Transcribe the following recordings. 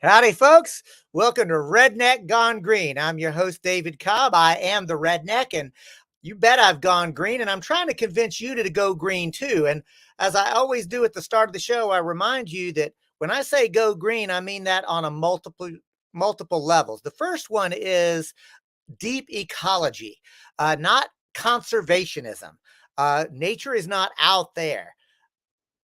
Howdy, folks. Welcome to Redneck Gone Green. I'm your host, David Cobb. I am the redneck, and you bet I've gone green, and I'm trying to convince you to go green too. And as I always do at the start of the show, I remind you that when I say go green, I mean that on a multiple levels. The first one is deep ecology, not conservationism. Nature is not out there.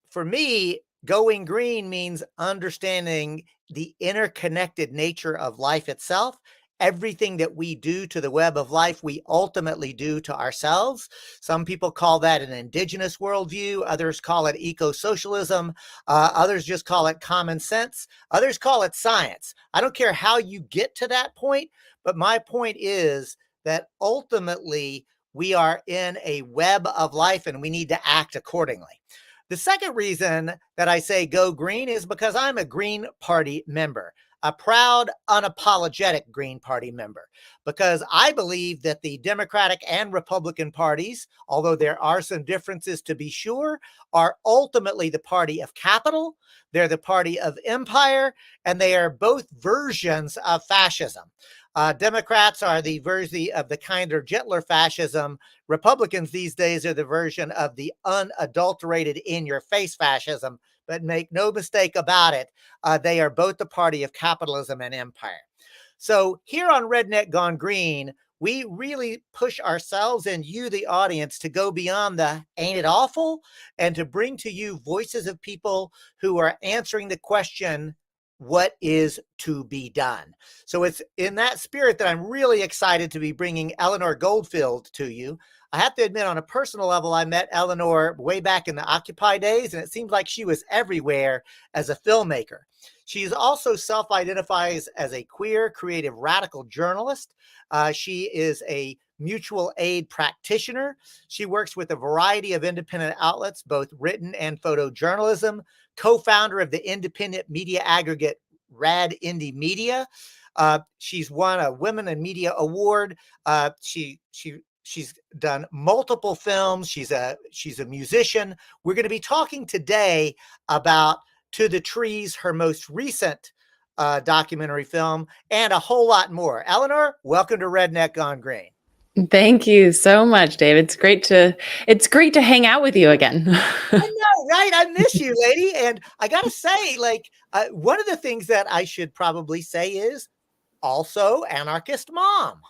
For me, going green means understanding the interconnected nature of life itself. Everything that we do to the web of life, we ultimately do to ourselves. Some people call that an indigenous worldview. Others call it eco-socialism. Others just call it common sense. Others call it science. I don't care how you get to that point, but my point is that ultimately we are in a web of life and we need to act accordingly. The second reason that I say go green is because I'm a Green Party member, a proud, unapologetic Green Party member, because I believe that the Democratic and Republican parties, although there are some differences to be sure, are ultimately the party of capital, they're the party of empire, and they are both versions of fascism. Democrats are the version of the kinder, gentler fascism. Republicans these days are the version of the unadulterated, in-your-face fascism. But make no mistake about it, they are both the party of capitalism and empire. So here on Redneck Gone Green, we really push ourselves and you, the audience, to go beyond the ain't it awful and to bring to you voices of people who are answering the question, what is to be done? So it's in that spirit that I'm really excited to be bringing Eleanor Goldfield to you. I have to admit, on a personal level, I met Eleanor way back in the Occupy days, and it seems like she was everywhere as a filmmaker. She also self-identifies as a queer, creative, radical journalist. She is a mutual aid practitioner. She works with a variety of independent outlets, both written and photojournalism, co-founder of the independent media aggregate Rad Indie Media. She's won a Women in Media Award. She's done multiple films. She's a musician. We're going to be talking today about To the Trees, her most recent documentary film, and a whole lot more. Eleanor, welcome to Redneck Gone Green. Thank you so much, Dave. It's great to hang out with you again. I know, right? I miss you, lady. And I got to say, one of the things that I should probably say is also anarchist mom.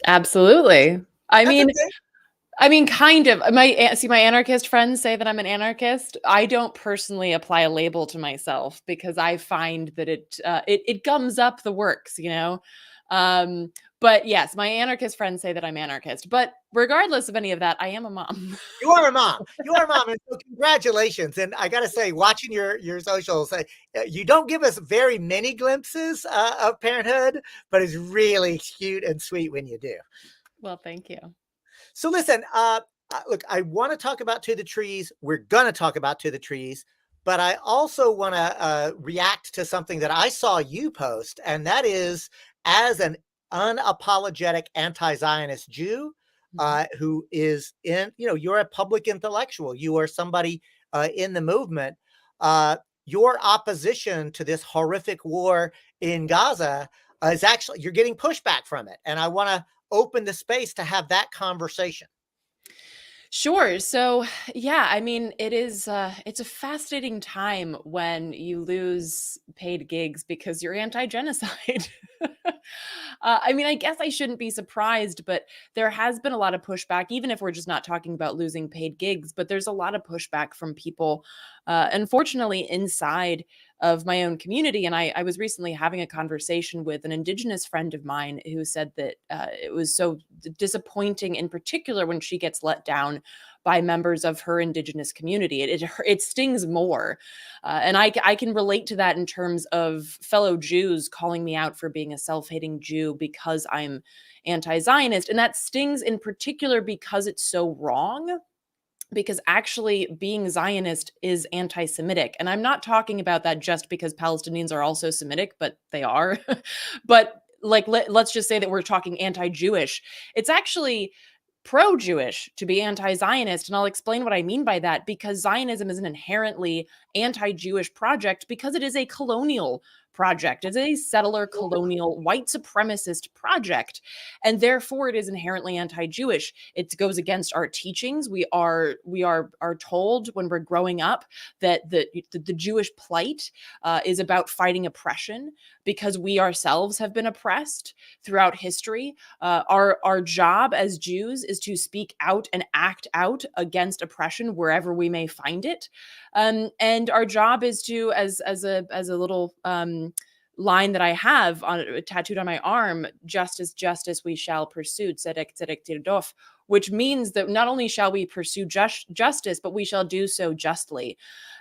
Absolutely. I mean, kind of. My anarchist friends say that I'm an anarchist. I don't personally apply a label to myself because I find that it gums up the works, you know. But yes, my anarchist friends say that I'm anarchist. But regardless of any of that, I am a mom. You are a mom. You are a mom. And so congratulations. And I got to say, watching your socials, you don't give us very many glimpses of parenthood, but it's really cute and sweet when you do. Well, thank you. So listen, look, I want to talk about To the Trees. We're going to talk about To the Trees. But I also want to react to something that I saw you post, and that is, as an unapologetic anti-Zionist Jew who is you're a public intellectual. You are somebody in the movement. Your opposition to this horrific war in Gaza is actually, you're getting pushback from it. And I want to open the space to have that conversation. Sure. So, yeah, I mean, it's a fascinating time when you lose paid gigs because you're anti-genocide. I mean, I guess I shouldn't be surprised, but there has been a lot of pushback, even if we're just not talking about losing paid gigs, but there's a lot of pushback from people, unfortunately, inside of my own community. And I was recently having a conversation with an Indigenous friend of mine who said that it was so disappointing, in particular, when she gets let down by members of her Indigenous community. It stings more, and I can relate to that in terms of fellow Jews calling me out for being a self-hating Jew because I'm anti-Zionist, and that stings in particular because it's so wrong, because actually being Zionist is anti-Semitic. And I'm not talking about that just because Palestinians are also Semitic, but they are. But like, let's just say that we're talking anti-Jewish. It's actually pro-Jewish to be anti-Zionist, and I'll explain what I mean by that. Because Zionism is an inherently anti-Jewish project because it is a colonial project. It's a settler colonial white supremacist project, and therefore it is inherently anti-Jewish. It goes against our teachings. We are told when we're growing up that the Jewish plight is about fighting oppression because we ourselves have been oppressed throughout history. Our job as Jews is to speak out and act out against oppression wherever we may find it, and our job is to, as a little line that I have tattooed on my arm, justice, justice, we shall pursue, tzedek, tzedek tirdof, which means that not only shall we pursue justice, but we shall do so justly,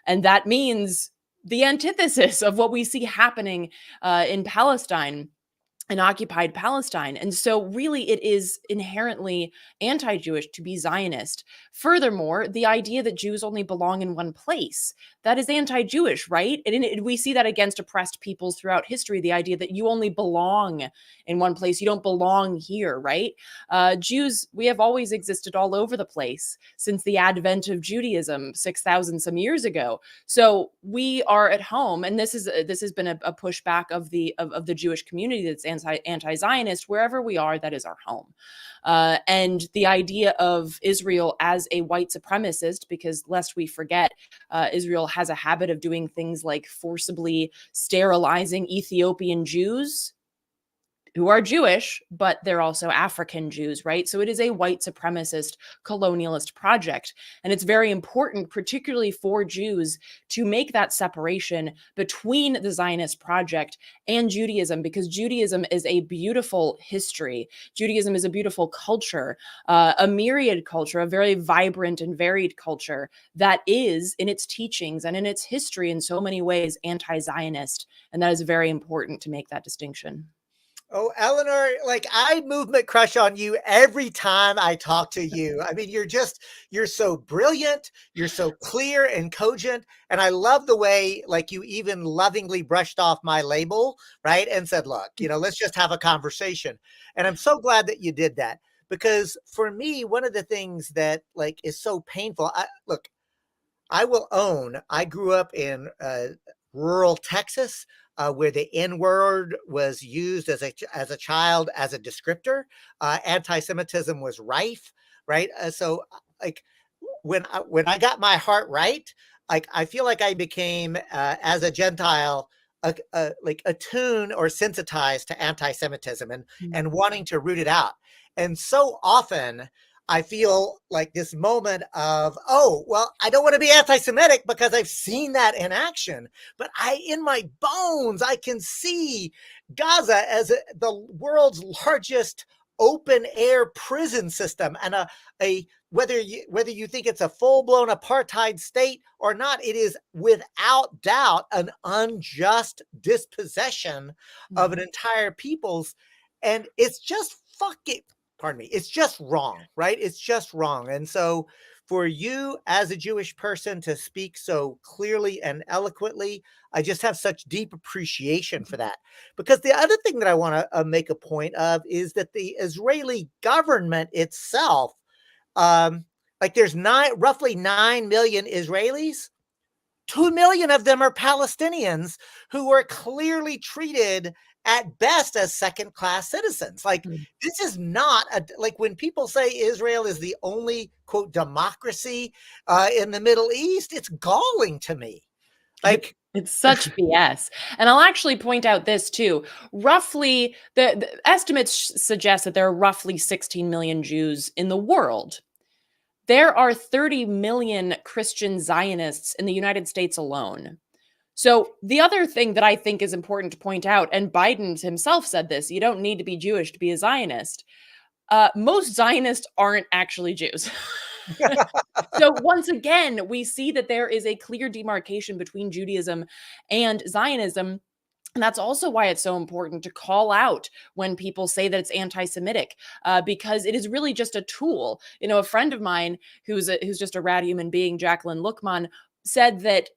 and that means the antithesis of what we see happening in Palestine, in occupied Palestine. And so, really, it is inherently anti Jewish to be Zionist. Furthermore, the idea that Jews only belong in one place, that is anti Jewish, right? And we see that against oppressed peoples throughout history, the idea that you only belong in one place, you don't belong here, right? Jews, we have always existed all over the place since the advent of Judaism 6,000 some years ago. So we are at home, and this has been a pushback of the Jewish community that's anti-Zionist. Wherever we are, that is our home. And the idea of Israel as a white supremacist, because lest we forget, Israel has a habit of doing things like forcibly sterilizing Ethiopian Jews who are Jewish, but they're also African Jews, right? So it is a white supremacist colonialist project. And it's very important, particularly for Jews, to make that separation between the Zionist project and Judaism, because Judaism is a beautiful history. Judaism is a beautiful culture, a myriad culture, a very vibrant and varied culture that is, in its teachings and in its history, in so many ways, anti-Zionist. And that is very important to make that distinction. Oh, Eleanor, like I movement crush on you every time I talk to you. I mean, you're so brilliant, you're so clear and cogent. And I love the way like you even lovingly brushed off my label, right? And said, look, let's just have a conversation. And I'm so glad that you did that because for me, one of the things that like is so painful, look, I will own, I grew up in rural Texas where the N word was used as a child as a descriptor. Anti-Semitism was rife, right? So, like when I got my heart right, like I feel like I became as a Gentile. Like attuned or sensitized to anti-Semitism and wanting to root it out. And so often I feel like this moment of, oh, well, I don't want to be anti-Semitic because I've seen that in action. But in my bones, I can see Gaza as the world's largest open air prison system and a whether you think it's a full-blown apartheid state or not, it is without doubt an unjust dispossession of an entire people's, and it's just fucking, pardon me, it's just wrong, right? It's just wrong. And so for you as a Jewish person to speak so clearly and eloquently, I just have such deep appreciation for that. Because the other thing that I want to make a point of is that the Israeli government itself, like there's roughly 9 million Israelis. 2 million of them are Palestinians who were clearly treated at best as second-class citizens. Like, this is not like when people say Israel is the only, quote, democracy in the Middle East, it's galling to me. Like, it's such BS. And I'll actually point out this too. Roughly, the estimates suggest that there are roughly 16 million Jews in the world. There are 30 million Christian Zionists in the United States alone. So the other thing that I think is important to point out, and Biden himself said this, you don't need to be Jewish to be a Zionist. Most Zionists aren't actually Jews. So once again, we see that there is a clear demarcation between Judaism and Zionism. And that's also why it's so important to call out when people say that it's anti-Semitic, because it is really just a tool. You know, a friend of mine who's just a rad human being, Jacqueline Lookman, said that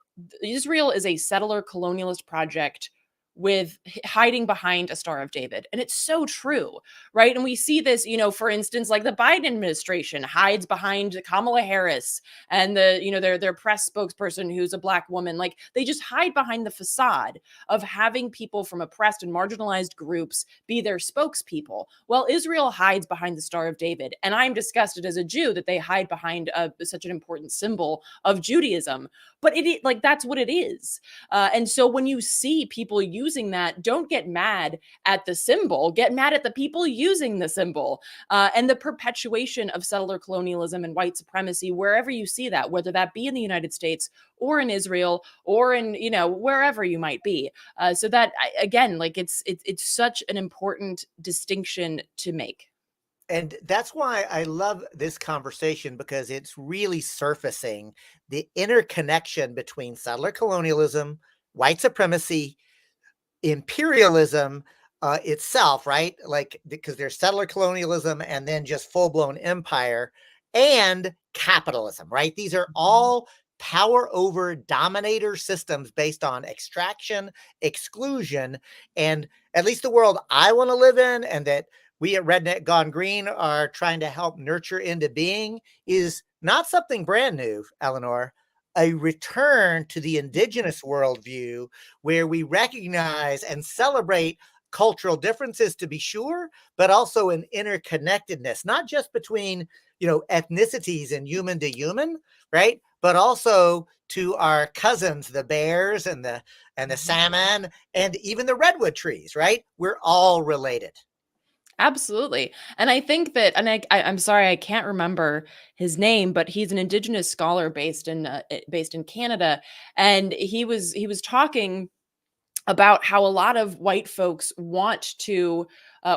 Israel is a settler colonialist project with hiding behind a Star of David. And it's so true, right? And we see this, you know, for instance, like the Biden administration hides behind Kamala Harris and their press spokesperson who's a Black woman. Like, they just hide behind the facade of having people from oppressed and marginalized groups be their spokespeople. Well, Israel hides behind the Star of David. And I'm disgusted as a Jew that they hide behind such an important symbol of Judaism. But like, that's what it is. And so when you see people using that, don't get mad at the symbol, get mad at the people using the symbol, and the perpetuation of settler colonialism and white supremacy, wherever you see that, whether that be in the United States or in Israel or in, you know, wherever you might be. So that, again, like it's such an important distinction to make. And that's why I love this conversation, because it's really surfacing the interconnection between settler colonialism, white supremacy, imperialism itself, right? Like, because there's settler colonialism and then just full-blown empire, and capitalism, right? These are all power over dominator systems based on extraction, exclusion, and at least the world I want to live in, and that we at Redneck Gone Green are trying to help nurture into being, is not something brand new, Eleanor. A return to the indigenous worldview, where we recognize and celebrate cultural differences, to be sure, but also an interconnectedness, not just between, you know, ethnicities and human to human, right? But also to our cousins, the bears and the salmon, and even the redwood trees, right? We're all related. Absolutely. And I think that, and I'm sorry, I can't remember his name, but he's an Indigenous scholar based in Canada, and he was talking about how a lot of white folks want to,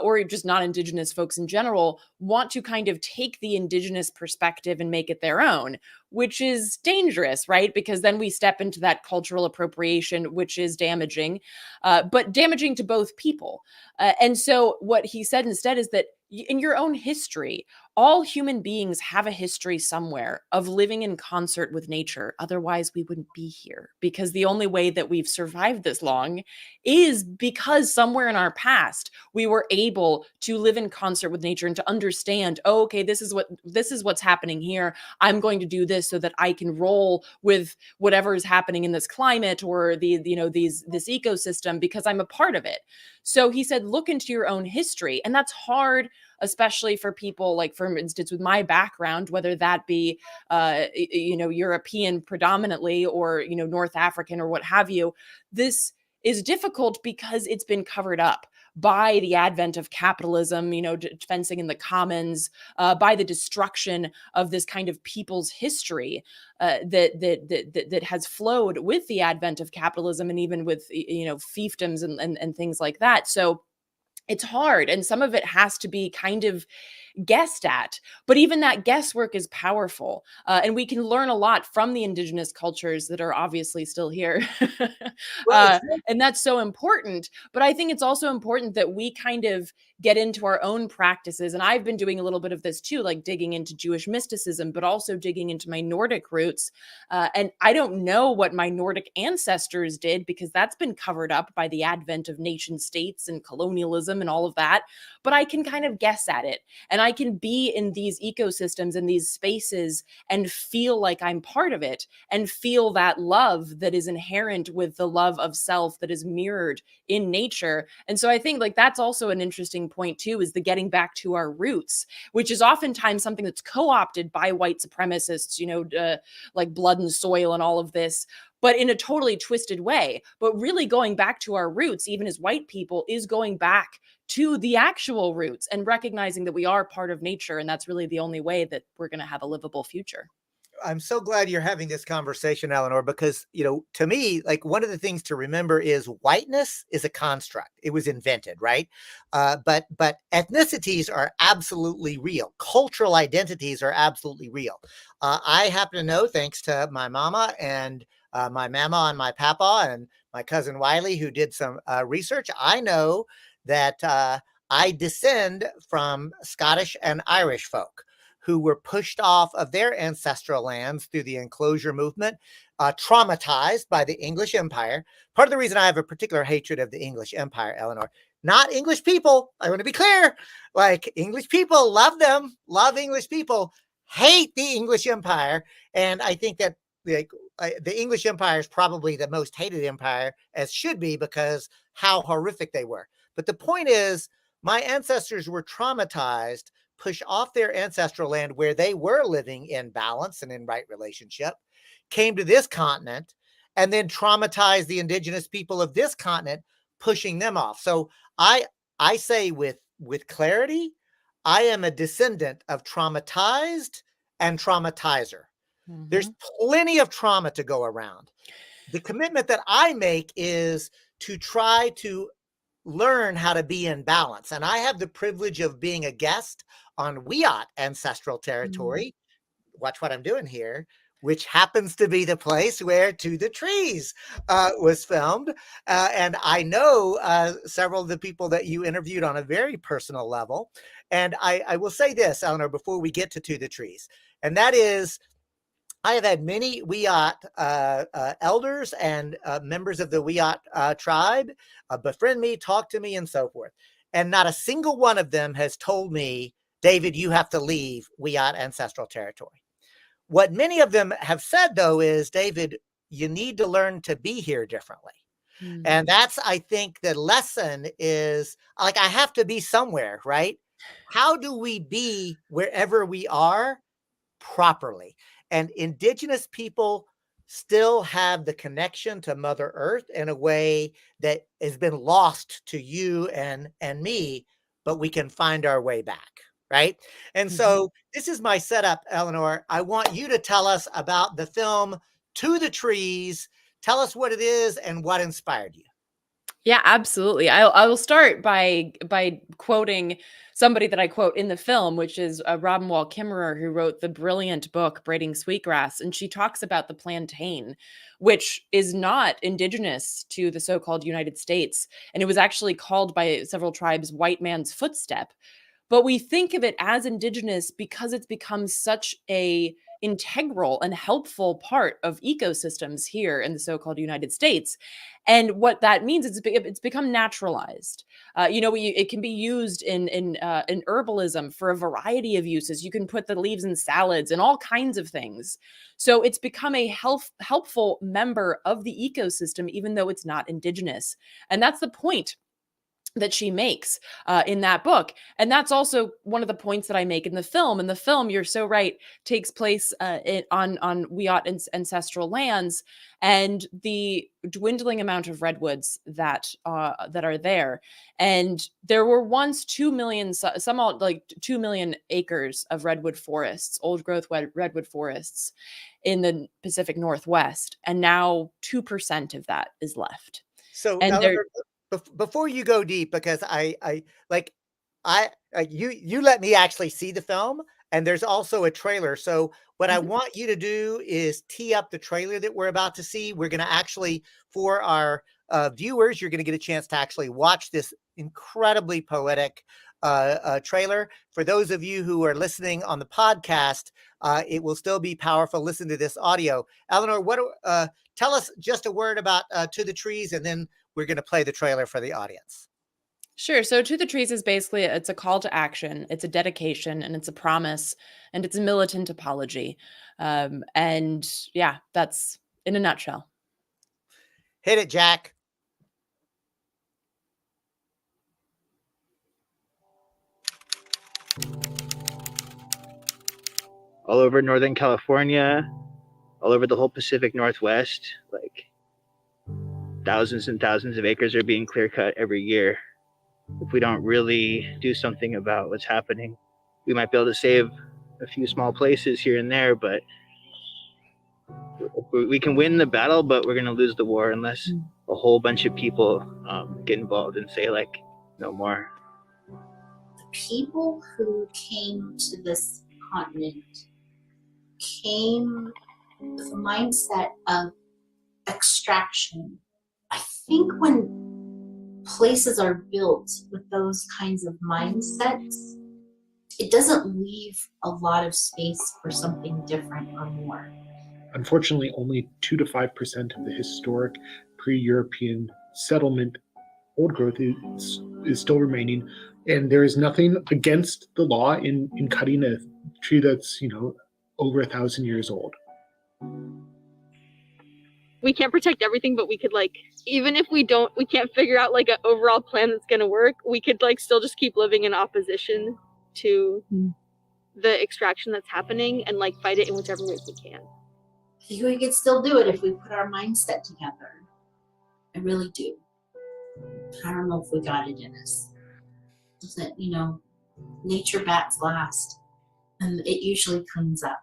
or just not Indigenous folks in general, want to kind of take the Indigenous perspective and make it their own, which is dangerous, right? Because then we step into that cultural appropriation, which is damaging, but damaging to both people. And so what he said instead is that in your own history, all human beings have a history somewhere of living in concert with nature. Otherwise, we wouldn't be here, because the only way that we've survived this long is because somewhere in our past we were able to live in concert with nature and to understand, oh, okay, this is what's happening here. I'm going to do this so that I can roll with whatever is happening in this climate or this ecosystem, because I'm a part of it. So he said, look into your own history. And that's hard, especially for people like, for instance, with my background, whether that be, European predominantly, or, North African or what have you. This is difficult because it's been covered up by the advent of capitalism, fencing in the commons, by the destruction of this kind of people's history that has flowed with the advent of capitalism, and even with fiefdoms and things like that. So it's hard, and some of it has to be kind of guessed at, but even that guesswork is powerful, and we can learn a lot from the indigenous cultures that are obviously still here. Well, And that's so important. But I think it's also important that we kind of get into our own practices, and I've been doing a little bit of this too, like digging into Jewish mysticism, but also digging into my Nordic roots. And I don't know what my Nordic ancestors did, because that's been covered up by the advent of nation states and colonialism and all of that, but I can kind of guess at it. And I can be in these ecosystems and these spaces and feel like I'm part of it and feel that love that is inherent with the love of self that is mirrored in nature. And so I think like that's also an interesting point too, is the getting back to our roots, which is oftentimes something that's co-opted by white supremacists, like blood and soil and all of this, but in a totally twisted way. But really going back to our roots, even as white people, is going back to the actual roots and recognizing that we are part of nature. And that's really the only way that we're going to have a livable future. I'm so glad you're having this conversation, Eleanor, because, to me, like one of the things to remember is whiteness is a construct. It was invented, right? But ethnicities are absolutely real. Cultural identities are absolutely real. I happen to know, thanks to my mama and my mama and my papa and my cousin Wiley, who did some research, I know that I descend from Scottish and Irish folk who were pushed off of their ancestral lands through the enclosure movement, traumatized by the English Empire. Part of the reason I have a particular hatred of the English Empire, Eleanor, not English people. I want to be clear. Like English people, love them, love English people, hate the English Empire. And I think that the English Empire is probably the most hated empire, as should be, because how horrific they were. But the point is, my ancestors were traumatized, pushed off their ancestral land where they were living in balance and in right relationship, came to this continent, and then traumatized the indigenous people of this continent, pushing them off. So I say with clarity, I am a descendant of traumatized and traumatizer. Mm-hmm. There's plenty of trauma to go around. The commitment that I make is to try to learn how to be in balance. And I have the privilege of being a guest on Wiyot ancestral territory. Watch what I'm doing here, which happens to be the place where To the Trees was filmed. And I know several of the people that you interviewed on a very personal level. And I will say this, Eleanor, before we get to the Trees, and that is, I have had many Wiyot elders and members of the Wiyot tribe befriend me, talk to me, and so forth. And not a single one of them has told me, David, you have to leave Wiyot ancestral territory. What many of them have said, though, is, David, you need to learn to be here differently. Mm-hmm. And that's, I think, the lesson is, like, I have to be somewhere, right? How do we be wherever we are properly? And indigenous people still have the connection to Mother Earth in a way that has been lost to you and me, but we can find our way back, right? And so this is my setup, Eleanor. I want you to tell us about the film To the Trees. Tell us what it is and what inspired you. Yeah, absolutely. I will start by quoting somebody that I quote in the film, which is Robin Wall Kimmerer, who wrote the brilliant book Braiding Sweetgrass, and she talks about the plantain, which is not indigenous to the so-called United States, and it was actually called by several tribes white man's footstep. But we think of it as indigenous because it's become such a integral and helpful part of ecosystems here in the so-called United States. And what that means is it's become naturalized. It can be used in herbalism for a variety of uses. You can put the leaves in salads and all kinds of things. So it's become a helpful member of the ecosystem, even though it's not indigenous. And that's the point that she makes in that book. And that's also one of the points that I make in the film. In the film, you're so right, takes place on Wiyot ancestral lands, and the dwindling amount of redwoods that are there. And there were once 2 million, like 2 million acres of redwood forests, old growth redwood forests in the Pacific Northwest. And now 2% of that is left. So, and before you go deep, because you let me actually see the film, and there's also a trailer. So what I want you to do is tee up the trailer that we're about to see. We're going to actually, for our viewers, you're going to get a chance to actually watch this incredibly poetic trailer. For those of you who are listening on the podcast, it will still be powerful. Listen to this audio. Eleanor, tell us just a word about To the Trees, and then we're going to play the trailer for the audience. Sure. So To the Trees is basically, it's a call to action, it's a dedication, and it's a promise, and it's a militant apology. And yeah, that's in a nutshell. Hit it, Jack. All over Northern California, all over the whole Pacific Northwest, like thousands and thousands of acres are being clear cut every year. If we don't really do something about what's happening, we might be able to save a few small places here and there, but we can win the battle, but we're going to lose the war unless a whole bunch of people get involved and say, like, no more. The people who came to this continent came with a mindset of extraction. I think when places are built with those kinds of mindsets, it doesn't leave a lot of space for something different or more. Unfortunately, only 2 to 5% of the historic pre-European settlement old growth is still remaining, and there is nothing against the law in cutting a tree that's, over 1,000 years old. We can't protect everything, but we could, like, even if we can't figure out like an overall plan that's gonna work, we could like still just keep living in opposition to the extraction that's happening and like fight it in whichever ways we can. I think we could still do it if we put our mindset together. I really do. I don't know if we got it in us. That, nature bats last, and it usually cleans up.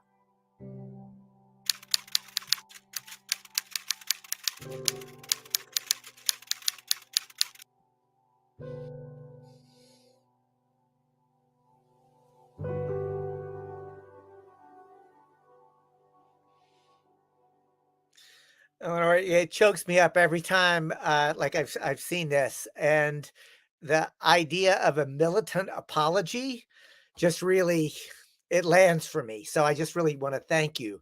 Eleanor, it chokes me up every time, like I've seen this, and the idea of a militant apology just really it lands for me. So I just really want to thank you.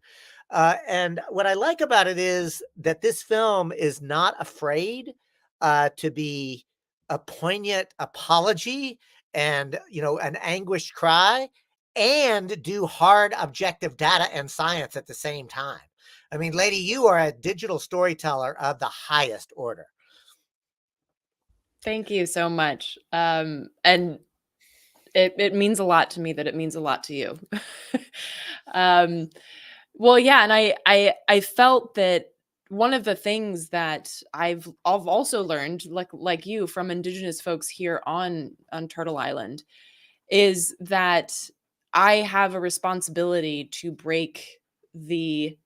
And what I like about it is that this film is not afraid to be a poignant apology and an anguished cry, and do hard objective data and science at the same time. I mean, lady, you are a digital storyteller of the highest order. Thank you so much. And it means a lot to me that it means a lot to you. Well, yeah, and I felt that one of the things that I've also learned, like you, from Indigenous folks here on Turtle Island, is that I have a responsibility to break the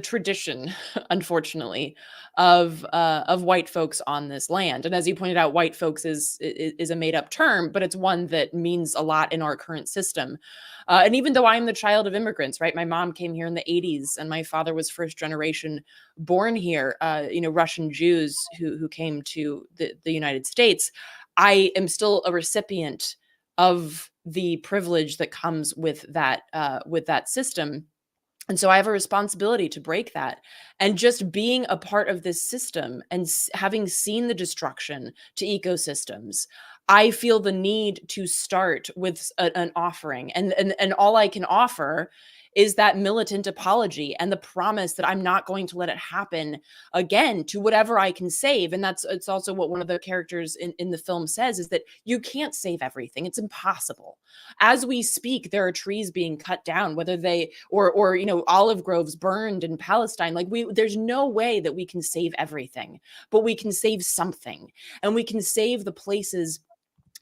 tradition, unfortunately, of white folks on this land. And as you pointed out, white folks is a made up term, but it's one that means a lot in our current system. And even though I'm the child of immigrants, right? My mom came here in the 80s, and my father was first generation born here. Russian Jews who came to the United States. I am still a recipient of the privilege that comes with that system. And so I have a responsibility to break that. And just being a part of this system and having seen the destruction to ecosystems, I feel the need to start with an offering. And all I can offer is that militant apology and the promise that I'm not going to let it happen again, to whatever I can save. And it's also what one of the characters in the film says, is that you can't save everything. It's impossible. As we speak, there are trees being cut down, whether they or olive groves burned in Palestine. Like, there's no way that we can save everything, but we can save something, and we can save the places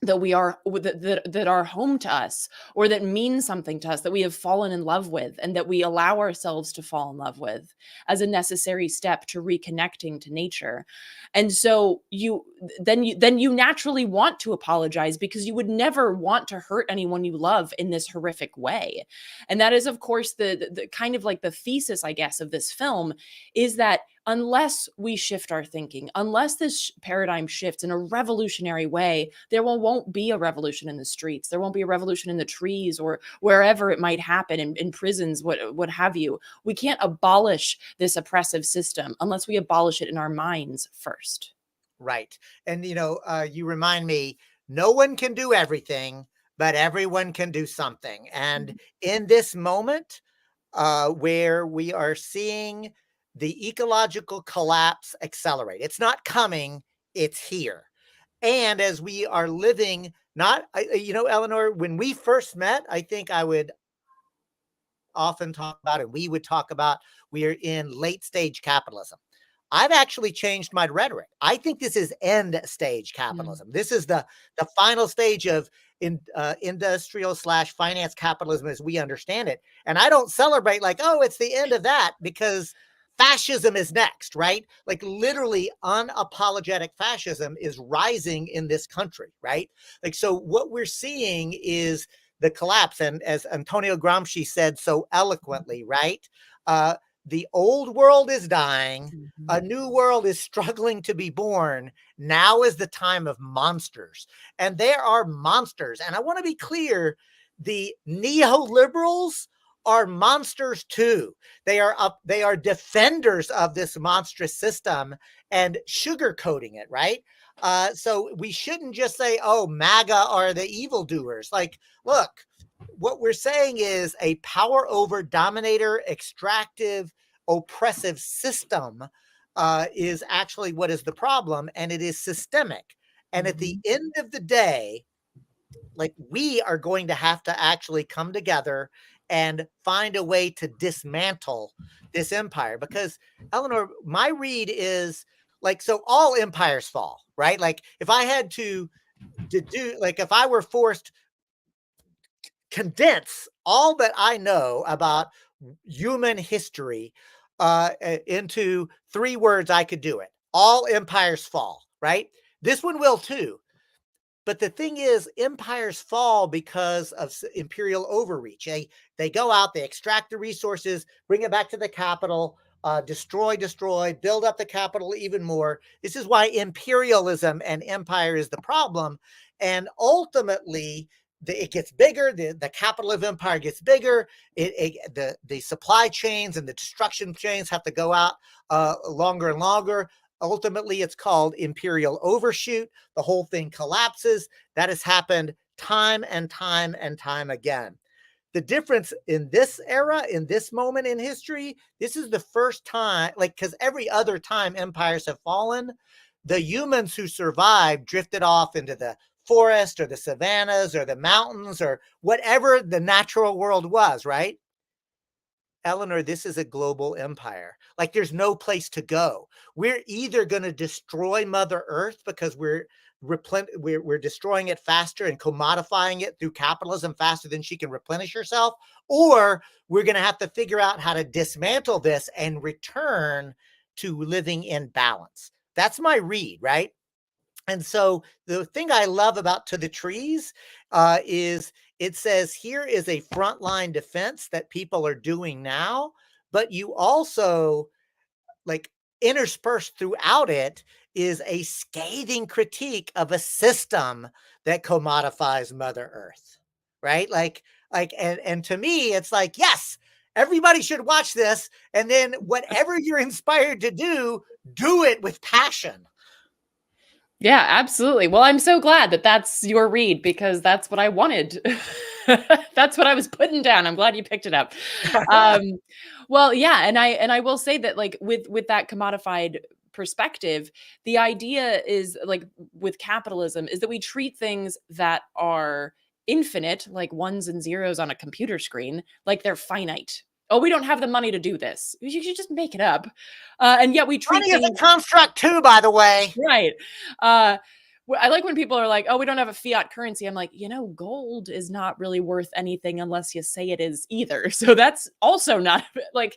that we are that are home to us, or that mean something to us, that we have fallen in love with, and that we allow ourselves to fall in love with, as a necessary step to reconnecting to nature. And so you naturally want to apologize, because you would never want to hurt anyone you love in this horrific way. And that is, of course, the kind of like the thesis, I guess, of this film, is that unless we shift our thinking, unless this paradigm shifts in a revolutionary way, there won't be a revolution in the streets. There won't be a revolution in the trees, or wherever it might happen, in prisons, what have you. We can't abolish this oppressive system unless we abolish it in our minds first. Right. And, you remind me, no one can do everything, but everyone can do something. And in this moment, where we are seeing the ecological collapse accelerate, it's not coming, it's here. And as we are living, not, Eleanor, when we first met, I think I would often talk about, and we would talk about, we are in late stage capitalism. I've actually changed my rhetoric. I think this is end stage capitalism. This is the final stage of industrial / finance capitalism as we understand it. And I don't celebrate like, oh, it's the end of that, because fascism is next, right? Like literally unapologetic fascism is rising in this country, right? Like, so what we're seeing is the collapse. And as Antonio Gramsci said so eloquently, right? The old world is dying. A new world is struggling to be born. Now is the time of monsters. And there are monsters. And I want to be clear, the neoliberals are monsters too. They are defenders of this monstrous system and sugarcoating it, right? So we shouldn't just say, oh, MAGA are the evildoers. Like, look, what we're saying is a power over dominator, extractive, oppressive system is actually what is the problem, and it is systemic. And at the end of the day, like, we are going to have to actually come together and find a way to dismantle this empire. Because, Eleanor, my read is like, so all empires fall, right? Like if I had to do, like if I were forced condense all that I know about human history into 3 words, I could do it. All empires fall, right? This one will too. But the thing is, empires fall because of imperial overreach. They go out, they extract the resources, bring it back to the capital, destroy, build up the capital even more. This is why imperialism and empire is the problem. And ultimately, it gets bigger. The capital of empire gets bigger. The supply chains and the destruction chains have to go out longer and longer. Ultimately, it's called imperial overshoot. The whole thing collapses. That has happened time and time and time again. The difference in this era, in this moment in history, this is the first time, like, because every other time empires have fallen, the humans who survived drifted off into the forest or the savannas or the mountains or whatever the natural world was, right? Eleanor, this is a global empire. Like, there's no place to go. We're either going to destroy Mother Earth because we're destroying it faster and commodifying it through capitalism faster than she can replenish herself, or we're going to have to figure out how to dismantle this and return to living in balance. That's my read, right? And so the thing I love about To the Trees is it says here is a frontline defense that people are doing now, but you also, like, interspersed throughout it is a scathing critique of a system that commodifies Mother Earth, right? And to me, it's like, yes, everybody should watch this. And then whatever you're inspired to do it with passion. Yeah, absolutely. Well, I'm so glad that that's your read, because that's what I wanted. That's what I was putting down. I'm glad you picked it up. Well, yeah, and I will say that, like, with that commodified perspective, the idea is, like, with capitalism, is that we treat things that are infinite, like ones and zeros on a computer screen, like they're finite. Oh, we don't have the money to do this. You should just make it up. And yet we treat money is a construct too, by the way. Right. I like when people are like, oh, we don't have a fiat currency. I'm like, gold is not really worth anything unless you say it is either. So that's also not like,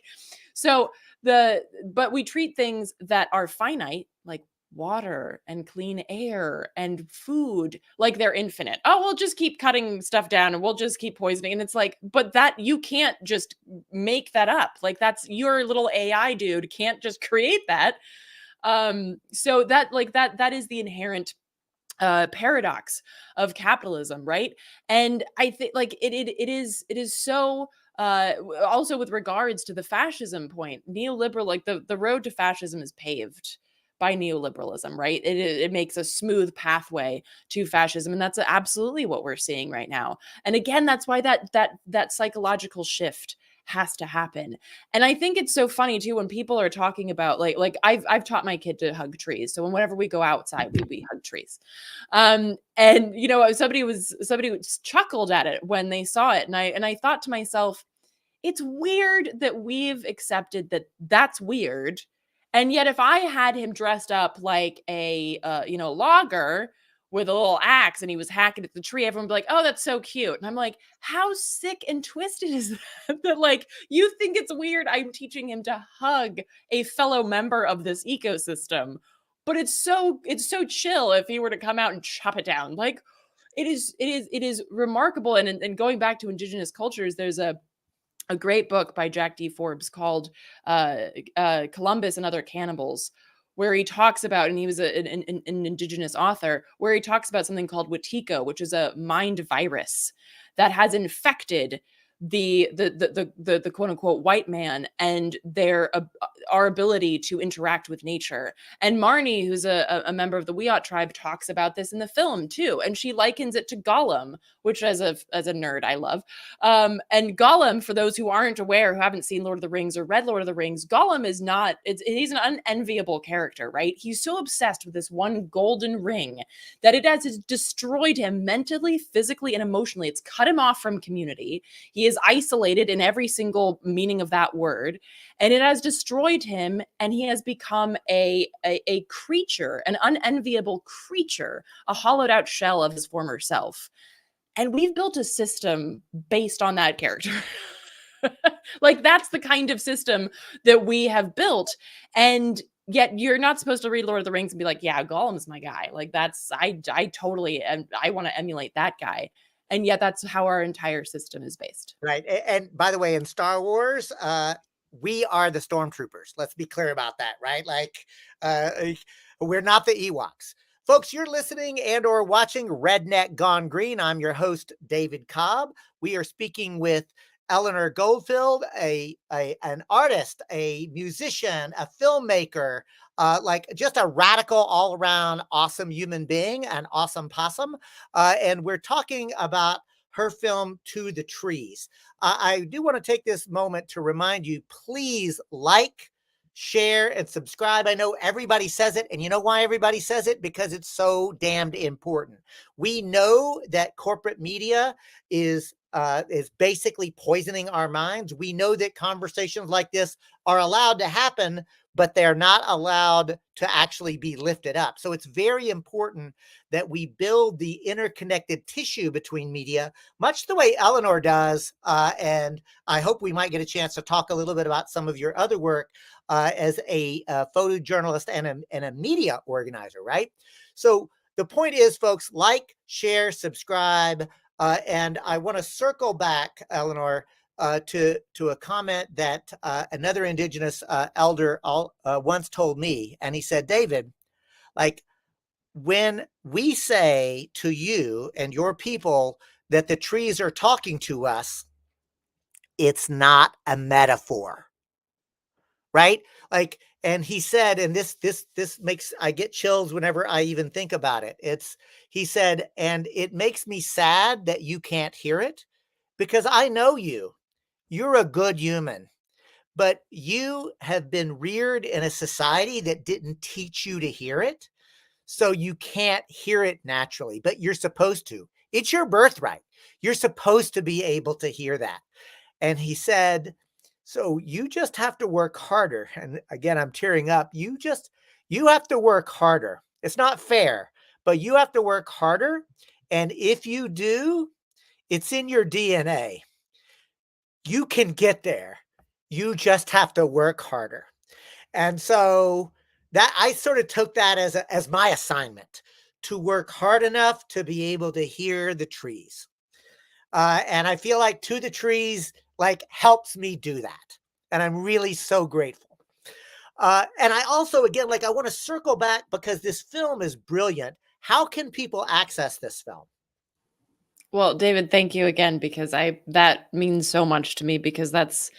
but we treat things that are finite, like water and clean air and food, like they're infinite. Oh, we'll just keep cutting stuff down and we'll just keep poisoning. And it's like, but that you can't just make that up. Like, that's your little AI dude can't just create that. So that is the inherent paradox of capitalism, right? And I think, like, it is so also with regards to the fascism point, neoliberal, like the road to fascism is paved. by neoliberalism, right? It makes a smooth pathway to fascism, and that's absolutely what we're seeing right now. And again, that's why that psychological shift has to happen. And I think it's so funny too when people are talking about like I've taught my kid to hug trees. So whenever we go outside, we hug trees. And you know, somebody chuckled at it when they saw it, and I thought to myself, it's weird that we've accepted that that's weird. And yet if I had him dressed up like a logger with a little axe and he was hacking at the tree, everyone would be like, oh, that's so cute. And I'm like, how sick and twisted is that? That like, you think it's weird I'm teaching him to hug a fellow member of this ecosystem, but it's so chill if he were to come out and chop it down. Like, it is remarkable. And going back to indigenous cultures, there's a great book by Jack D. Forbes called Columbus and Other Cannibals, where he talks about, and he was an indigenous author, where he talks about something called Wetiko, which is a mind virus that has infected the quote unquote white man and our ability to interact with nature. And Marnie, who's a member of the Wiyot tribe, talks about this in the film too, and she likens it to Gollum, which as a nerd I love. And Gollum, for those who aren't aware, who haven't seen Lord of the Rings or read Lord of the Rings, Gollum is not, he's an unenviable character, right? He's so obsessed with this one golden ring that it has destroyed him mentally, physically, and emotionally. It's cut him off from community. He is isolated in every single meaning of that word, and it has destroyed him, and he has become a creature, an unenviable creature, a hollowed out shell of his former self. And we've built a system based on that character. Like, that's the kind of system that we have built. And yet you're not supposed to read Lord of the Rings and be like, yeah, Gollum's my guy. Like, that's, I totally, and I want to emulate that guy. And yet that's how our entire system is based. Right. And by the way, in Star Wars, we are the stormtroopers. Let's be clear about that, right? Like, we're not the Ewoks. Folks, you're listening and or watching Redneck Gone Green. I'm your host, David Cobb. We are speaking with Eleanor Goldfield, an artist, a musician, a filmmaker, like just a radical, all-around awesome human being, an awesome possum. And we're talking about her film, To the Trees. I do want to take this moment to remind you, please like, share, and subscribe. I know everybody says it, and you know why everybody says it? Because it's so damned important. We know that corporate media is basically poisoning our minds. We know that conversations like this are allowed to happen, but they're not allowed to actually be lifted up. So it's very important that we build the interconnected tissue between media, much the way Eleanor does. And I hope we might get a chance to talk a little bit about some of your other work as a photojournalist and a media organizer, right? So the point is, folks, like, share, subscribe. And I want to circle back, Eleanor, to a comment that another Indigenous elder once told me. And he said, David, like, when we say to you and your people that the trees are talking to us, it's not a metaphor, right? Like, and he said, and this makes, I get chills whenever I even think about it. He said, and it makes me sad that you can't hear it, because I know you. You're a good human, but you have been reared in a society that didn't teach you to hear it. So you can't hear it naturally, but you're supposed to. It's your birthright. You're supposed to be able to hear that. And he said, so you just have to work harder. And again, I'm tearing up. You have to work harder. It's not fair, but you have to work harder. And if you do, it's in your DNA. You can get there. You just have to work harder. And so that I sort of took that as my assignment, to work hard enough to be able to hear the trees. And I feel like To the Trees like helps me do that. And I'm really so grateful. And I also, again, like, I want to circle back because this film is brilliant. How can people access this film? Well, David, thank you again, because that means so much to me, because that's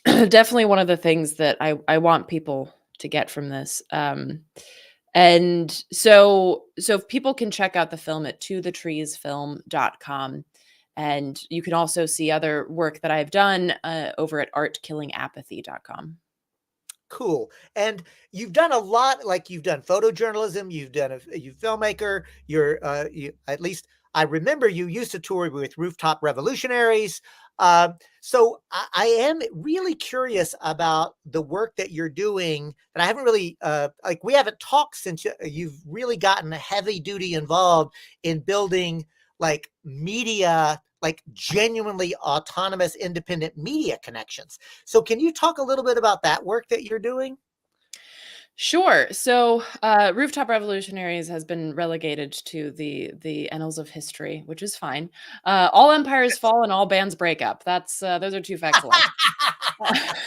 definitely one of the things that I want people to get from this. And so if people can check out the film at tothetreesfilm.com. And you can also see other work that I've done over at artkillingapathy.com. Cool. And you've done a lot, like you've done photojournalism, you're filmmaker, at least I remember you used to tour with Rooftop Revolutionaries. So I am really curious about the work that you're doing that I haven't really, we haven't talked since you've really gotten heavy duty involved in building like media, like genuinely autonomous, independent media connections. So can you talk a little bit about that work that you're doing? Sure. So Rooftop Revolutionaries has been relegated to the annals of history, which is fine. All empires fall and all bands break up. That's those are two facts of life.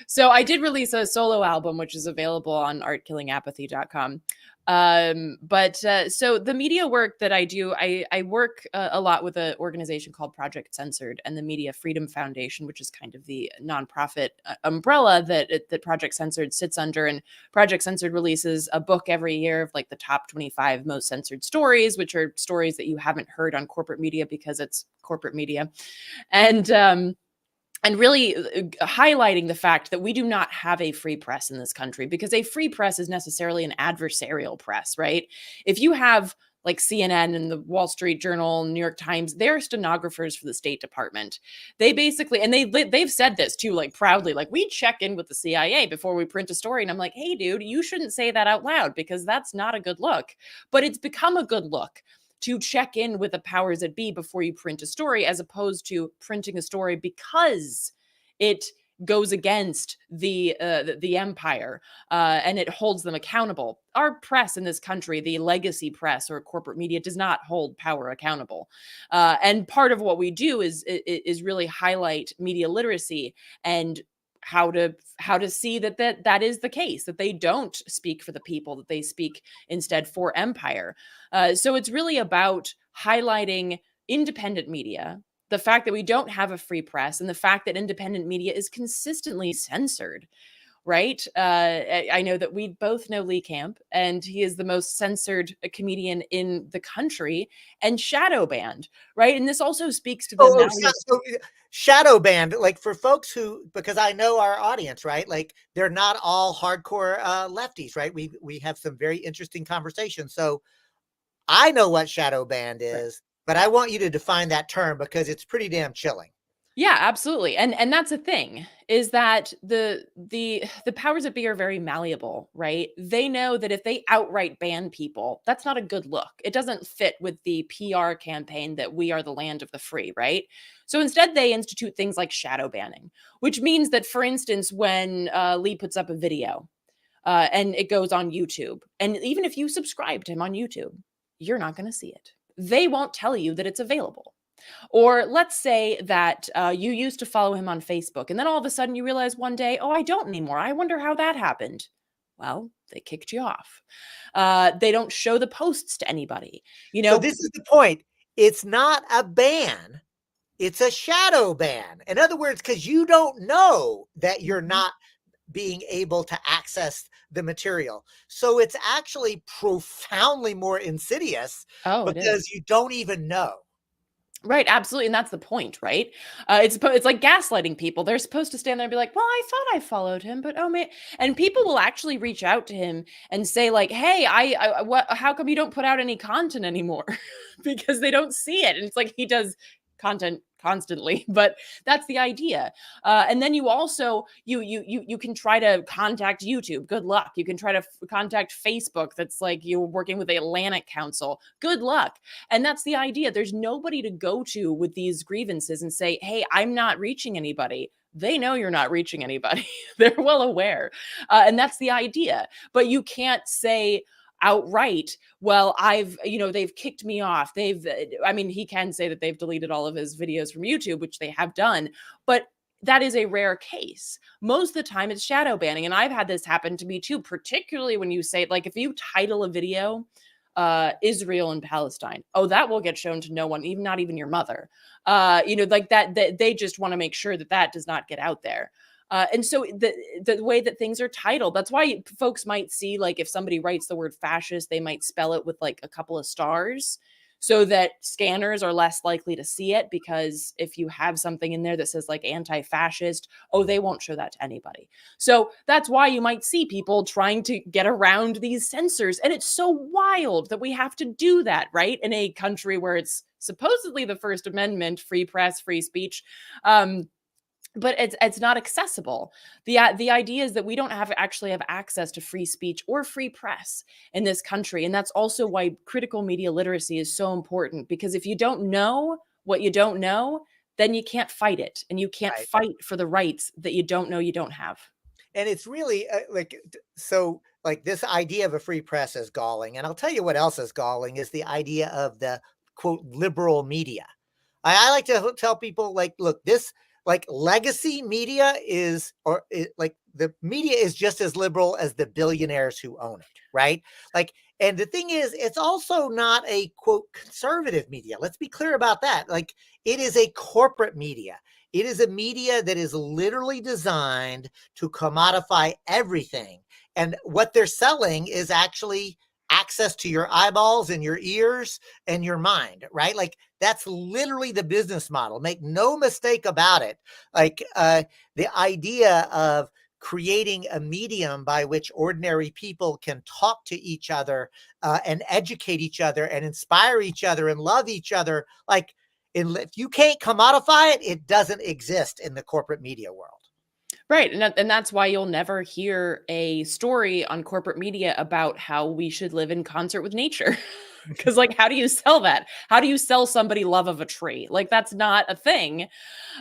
So I did release a solo album, which is available on artkillingapathy.com. So the media work that I do, I work a lot with an organization called Project Censored and the Media Freedom Foundation, which is kind of the nonprofit umbrella that Project Censored sits under. And Project Censored releases a book every year of like the top 25 most censored stories, which are stories that you haven't heard on corporate media because it's corporate media. And really highlighting the fact that we do not have a free press in this country, because a free press is necessarily an adversarial press, right? If you have like CNN and the Wall Street Journal, New York Times, they're stenographers for the State Department. They basically, and they've said this too, like proudly, like we check in with the CIA before we print a story. And I'm like, hey, dude, you shouldn't say that out loud because that's not a good look. But it's become a good look to check in with the powers that be before you print a story, as opposed to printing a story because it goes against the empire and it holds them accountable. Our press in this country, the legacy press or corporate media, does not hold power accountable. And part of what we do is really highlight media literacy and how to see that is the case, that they don't speak for the people, that they speak instead for empire. So it's really about highlighting independent media, the fact that we don't have a free press, and the fact that independent media is consistently censored. Right. I know that we both know Lee Camp, and he is the most censored comedian in the country and shadow banned. Right. And this also speaks to the shadow banned, like for folks who, because I know our audience, right? Like they're not all hardcore lefties, right? We have some very interesting conversations. So I know what shadow banned is, but I want you to define that term because it's pretty damn chilling. Yeah, absolutely. And that's the thing, is that the powers that be are very malleable, right? They know that if they outright ban people, that's not a good look. It doesn't fit with the PR campaign that we are the land of the free, right? So instead they institute things like shadow banning, which means that, for instance, when Lee puts up a video and it goes on YouTube, and even if you subscribe to him on YouTube, you're not going to see it. They won't tell you that it's available. Or let's say that you used to follow him on Facebook, and then all of a sudden you realize one day, oh, I don't anymore. I wonder how that happened. Well, they kicked you off. They don't show the posts to anybody. So this is the point. It's not a ban. It's a shadow ban. In other words, because you don't know that you're not being able to access the material. So it's actually profoundly more insidious because you don't even know. Right, absolutely. And that's the point, right? It's like gaslighting people. They're supposed to stand there and be like, well, I thought I followed him, but oh man. And people will actually reach out to him and say like, hey, how come you don't put out any content anymore? Because they don't see it. And it's like, he does content constantly, but that's the idea. And then you also, you can try to contact YouTube. Good luck. You can try to contact Facebook. That's like you're working with the Atlantic Council. Good luck. And that's the idea. There's nobody to go to with these grievances and say, hey, I'm not reaching anybody. They know you're not reaching anybody. They're well aware. And that's the idea. But you can't say outright, well, they've kicked me off. He can say that they've deleted all of his videos from YouTube, which they have done, but that is a rare case. Most of the time it's shadow banning. And I've had this happen to me too, particularly when you say, like, if you title a video, Israel and Palestine, that will get shown to no one, not even your mother. Like that they just want to make sure that does not get out there. And so the way that things are titled, that's why folks might see, like, if somebody writes the word fascist, they might spell it with like a couple of stars so that scanners are less likely to see it, because if you have something in there that says like anti-fascist, oh, they won't show that to anybody. So that's why you might see people trying to get around these censors. And it's so wild that we have to do that, right? In a country where it's supposedly the First Amendment, free press, free speech. But it's not accessible. The idea is that we don't actually have access to free speech or free press in this country. And that's also why critical media literacy is so important, because if you don't know what you don't know, then you can't fight it, and you can't fight for the rights that you don't know you don't have. And it's really so like this idea of a free press is galling. And I'll tell you what else is galling is the idea of the quote liberal media. I like to tell people, like, look, this like legacy media is, like the media is just as liberal as the billionaires who own it, right? Like, and the thing is, it's also not a quote conservative media. Let's be clear about that. Like, it is a corporate media. It is a media that is literally designed to commodify everything. And what they're selling is actually access to your eyeballs and your ears and your mind, right? Like, that's literally the business model. Make no mistake about it. Like, the idea of creating a medium by which ordinary people can talk to each other and educate each other and inspire each other and love each other. Like, if you can't commodify it, it doesn't exist in the corporate media world. Right. And that's why you'll never hear a story on corporate media about how we should live in concert with nature. Because, like, how do you sell that? How do you sell somebody love of a tree? Like, that's not a thing.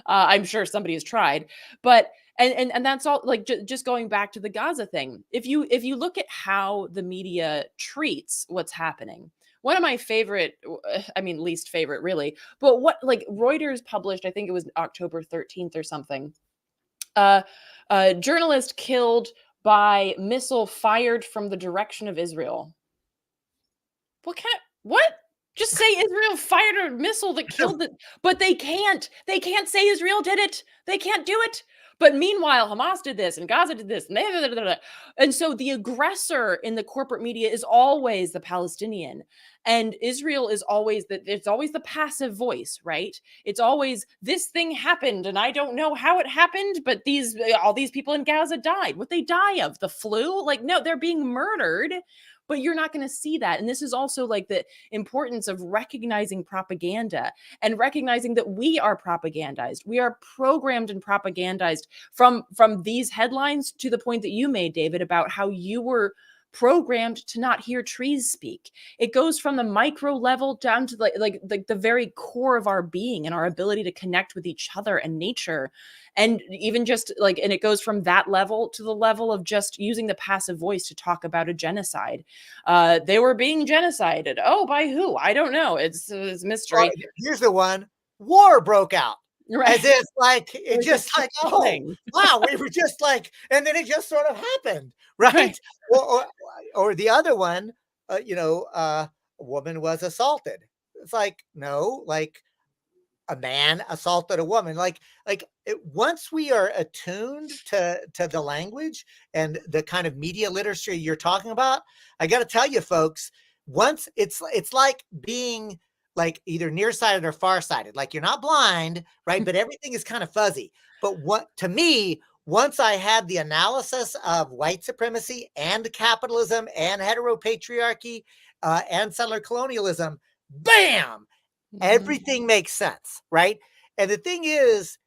I'm sure somebody has tried, but and that's all. Like, just going back to the Gaza thing, if you look at how the media treats what's happening, one of my favorite, I mean, least favorite really, but what, like, Reuters published, I think it was October 13th or something. A journalist killed by missile fired from the direction of Israel. What? Just say Israel fired a missile that killed it, but they can't say Israel did it. They can't do it. But meanwhile, Hamas did this and Gaza did this. And so the aggressor in the corporate media is always the Palestinian. And Israel is always it's always the passive voice, right? It's always, this thing happened and I don't know how it happened, but all these people in Gaza died. What they die of? The flu? Like, no, they're being murdered. But you're not going to see that. And this is also like the importance of recognizing propaganda and recognizing that we are propagandized. We are programmed and propagandized from these headlines, to the point that you made, David, about how you were programmed to not hear trees speak. It goes from the micro level down to like the very core of our being and our ability to connect with each other and nature. And even just like, and it goes from that level to the level of just using the passive voice to talk about a genocide. They were being genocided. Oh, by who? I don't know. It's mystery. Well, here's the one. War broke out. Right. As if like, it just like, oh, wow, we were just like, and then it just sort of happened, right? Or the other one, a woman was assaulted. It's like, no, like a man assaulted a woman. Once we are attuned to the language and the kind of media literacy you're talking about, I got to tell you, folks, once it's like being like either nearsighted or farsighted. Like, you're not blind, right? But everything is kind of fuzzy. But to me, once I had the analysis of white supremacy and capitalism and heteropatriarchy and settler colonialism, bam, everything makes sense, right? And the thing is,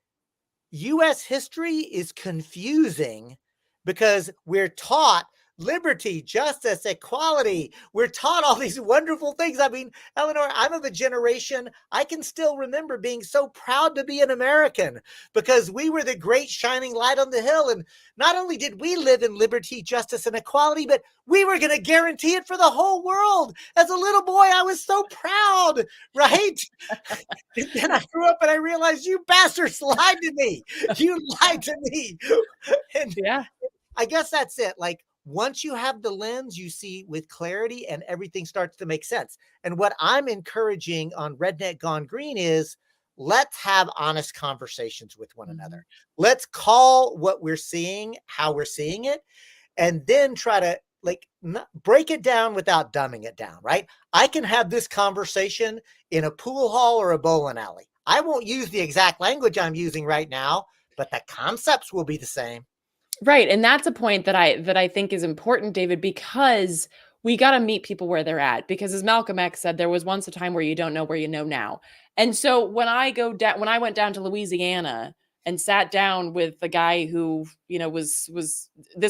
U.S. history is confusing because we're taught liberty, justice, equality. We're taught all these wonderful things. I mean, Eleanor, I'm of a generation, I can still remember being so proud to be an American because we were the great shining light on the hill. And not only did we live in liberty, justice, and equality, but we were going to guarantee it for the whole world. As a little boy, I was so proud, right? And then I grew up and I realized, you bastards lied to me. You lied to me. And yeah, I guess that's it. Like, once you have the lens, you see with clarity and everything starts to make sense. And what I'm encouraging on Redneck Gone Green is, let's have honest conversations with one another. Let's call what we're seeing, how we're seeing it, and then try to break it down without dumbing it down, right? I can have this conversation in a pool hall or a bowling alley. I won't use the exact language I'm using right now, but the concepts will be the same. Right. And that's a point that I think is important, David, because we got to meet people where they're at. Because as Malcolm X said, there was once a time where you don't know where you know now. And so when I went down to Louisiana and sat down with the guy who, this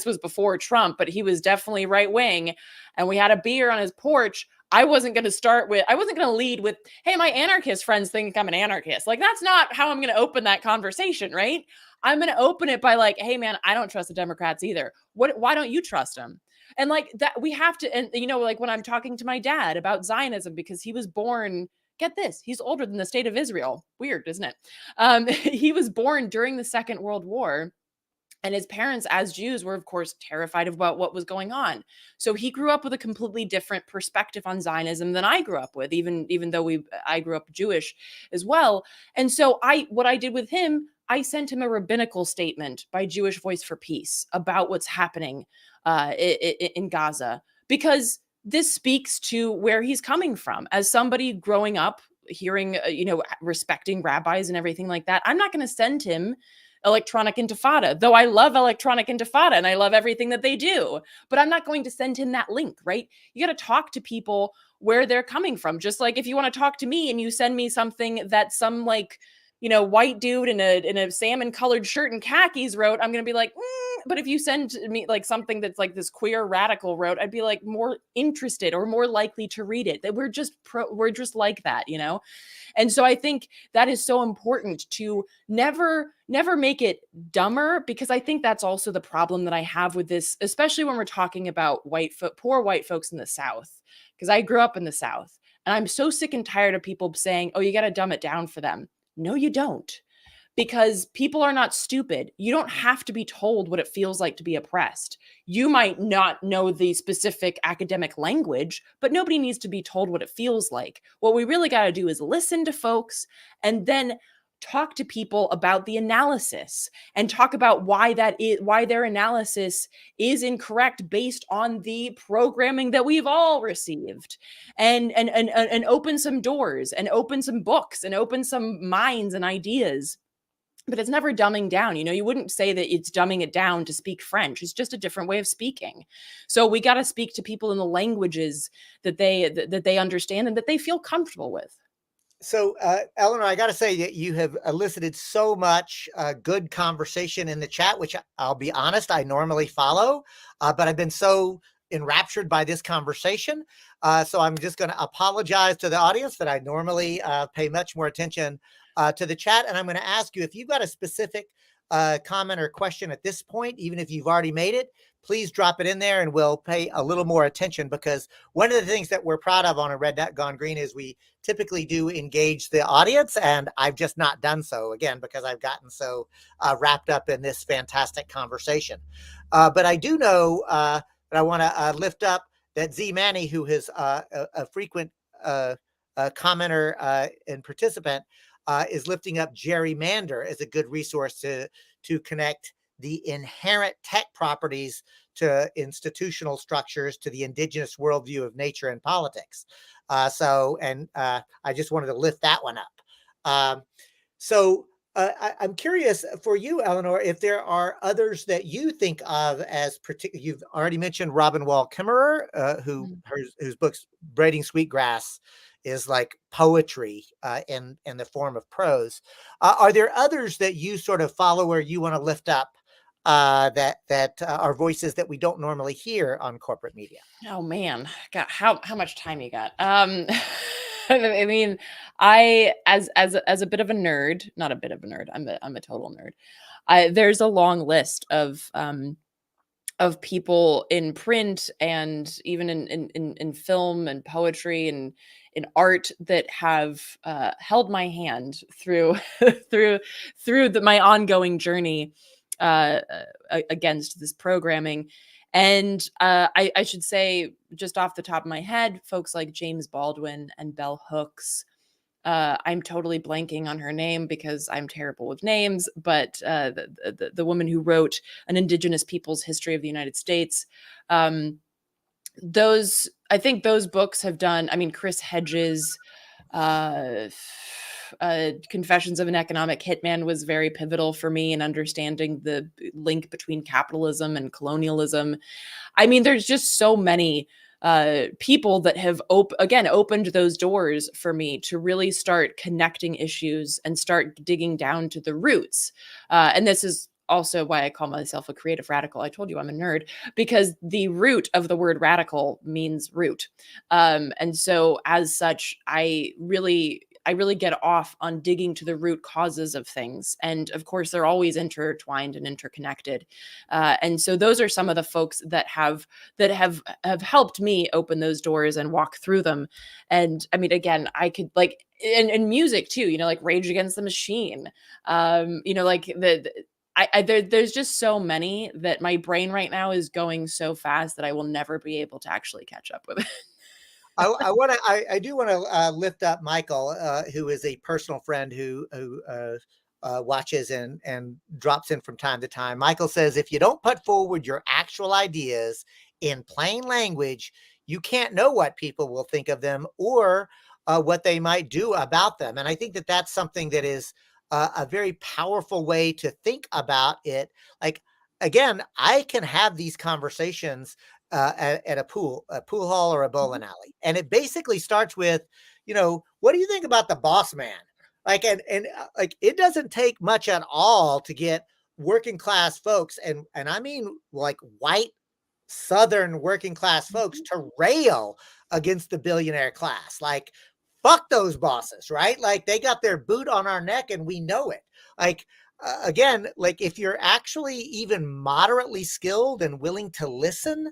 was before Trump, but he was definitely right wing, and we had a beer on his porch, I wasn't going to lead with, hey, my anarchist friends think I'm an anarchist. Like, that's not how I'm going to open that conversation, right? I'm going to open it by like, hey, man, I don't trust the Democrats either. Why don't you trust them? And like that, we have to, and like when I'm talking to my dad about Zionism, because he was born, get this, he's older than the state of Israel. Weird, isn't it? He was born during the Second World War. And his parents, as Jews, were, of course, terrified about what was going on. So he grew up with a completely different perspective on Zionism than I grew up with, even though I grew up Jewish as well. And so what I did with him, I sent him a rabbinical statement by Jewish Voice for Peace about what's happening in Gaza, because this speaks to where he's coming from. As somebody growing up, hearing, respecting rabbis and everything like that, I'm not going to send him Electronic Intifada, though I love Electronic Intifada and I love everything that they do, but I'm not going to send him that link, right? You got to talk to people where they're coming from. Just like if you want to talk to me and you send me something that some white dude in a salmon colored shirt and khakis wrote, I'm going to be like, but if you send me like something that's like this queer radical wrote, I'd be like more interested or more likely to read it. That we're just like that, And so I think that is so important to never make it dumber, because I think that's also the problem that I have with this, especially when we're talking about poor white folks in the South, because I grew up in the South and I'm so sick and tired of people saying, oh, you got to dumb it down for them. No, you don't. Because people are not stupid. You don't have to be told what it feels like to be oppressed. You might not know the specific academic language, but nobody needs to be told what it feels like. What we really got to do is listen to folks and then talk to people about the analysis and talk about why their analysis is incorrect based on the programming that we've all received, and open some doors and open some books and open some minds and ideas. But it's never dumbing down. You wouldn't say that it's dumbing it down to speak French. It's just a different way of speaking. So we got to speak to people in the languages that they understand and that they feel comfortable with. So, Eleanor, I got to say that you have elicited so much good conversation in the chat, which I'll be honest, I normally follow, but I've been so enraptured by this conversation. So I'm just going to apologize to the audience that I normally pay much more attention to the chat. And I'm going to ask you, if you've got a specific comment or question at this point, even if you've already made it, please drop it in there and we'll pay a little more attention, because one of the things that we're proud of on a Redneck Gone Green is we typically do engage the audience, and I've just not done so, again, because I've gotten so wrapped up in this fantastic conversation. But I do know that I want to lift up that Z Manny, who is a frequent commenter and participant, is lifting up gerrymander as a good resource to connect the inherent tech properties to institutional structures, to the indigenous worldview of nature and politics. I just wanted to lift that one up. I'm curious for you, Eleanor, if there are others that you think of as particular. You've already mentioned Robin Wall Kimmerer, whose books Braiding Sweetgrass is like poetry in the form of prose. Are there others that you sort of follow or you want to lift up that are voices that we don't normally hear on corporate media? Oh man, God, how much time you got? I mean, I as a bit of a nerd, not a bit of a nerd, I'm a total nerd. There's a long list of people in print and even in film and poetry and in art that have held my hand through my ongoing journey against this programming. And I should say, just off the top of my head, folks like James Baldwin and Bell Hooks, I'm totally blanking on her name because I'm terrible with names, but the woman who wrote An Indigenous People's History of the United States. I think those books have done, I mean, Chris Hedges, Confessions of an Economic Hitman was very pivotal for me in understanding the link between capitalism and colonialism. I mean, there's just so many people that have opened those doors for me to really start connecting issues and start digging down to the roots. And this is also why I call myself a creative radical. I told you I'm a nerd, because the root of the word radical means root. And so as such, I really get off on digging to the root causes of things. And of course, they're always intertwined and interconnected. And so those are some of the folks that have helped me open those doors and walk through them. And I mean, again, I could like, and music too, you know, like Rage Against the Machine, you know, like there's just so many that my brain right now is going so fast that I will never be able to actually catch up with it. I do want to lift up Michael, who is a personal friend who watches and drops in from time to time. Michael says, if you don't put forward your actual ideas in plain language, you can't know what people will think of them or what they might do about them. And I think that that's something that is a very powerful way to think about it. Like, again, I can have these conversations at a pool hall or a bowling alley. And it basically starts with, you know, what do you think about the boss man? Like, and like, it doesn't take much at all to get working class folks. And I mean, like white Southern working class folks to rail against the billionaire class. Like, fuck those bosses, right? Like, they got their boot on our neck and we know it. Like, again, like if you're actually even moderately skilled and willing to listen,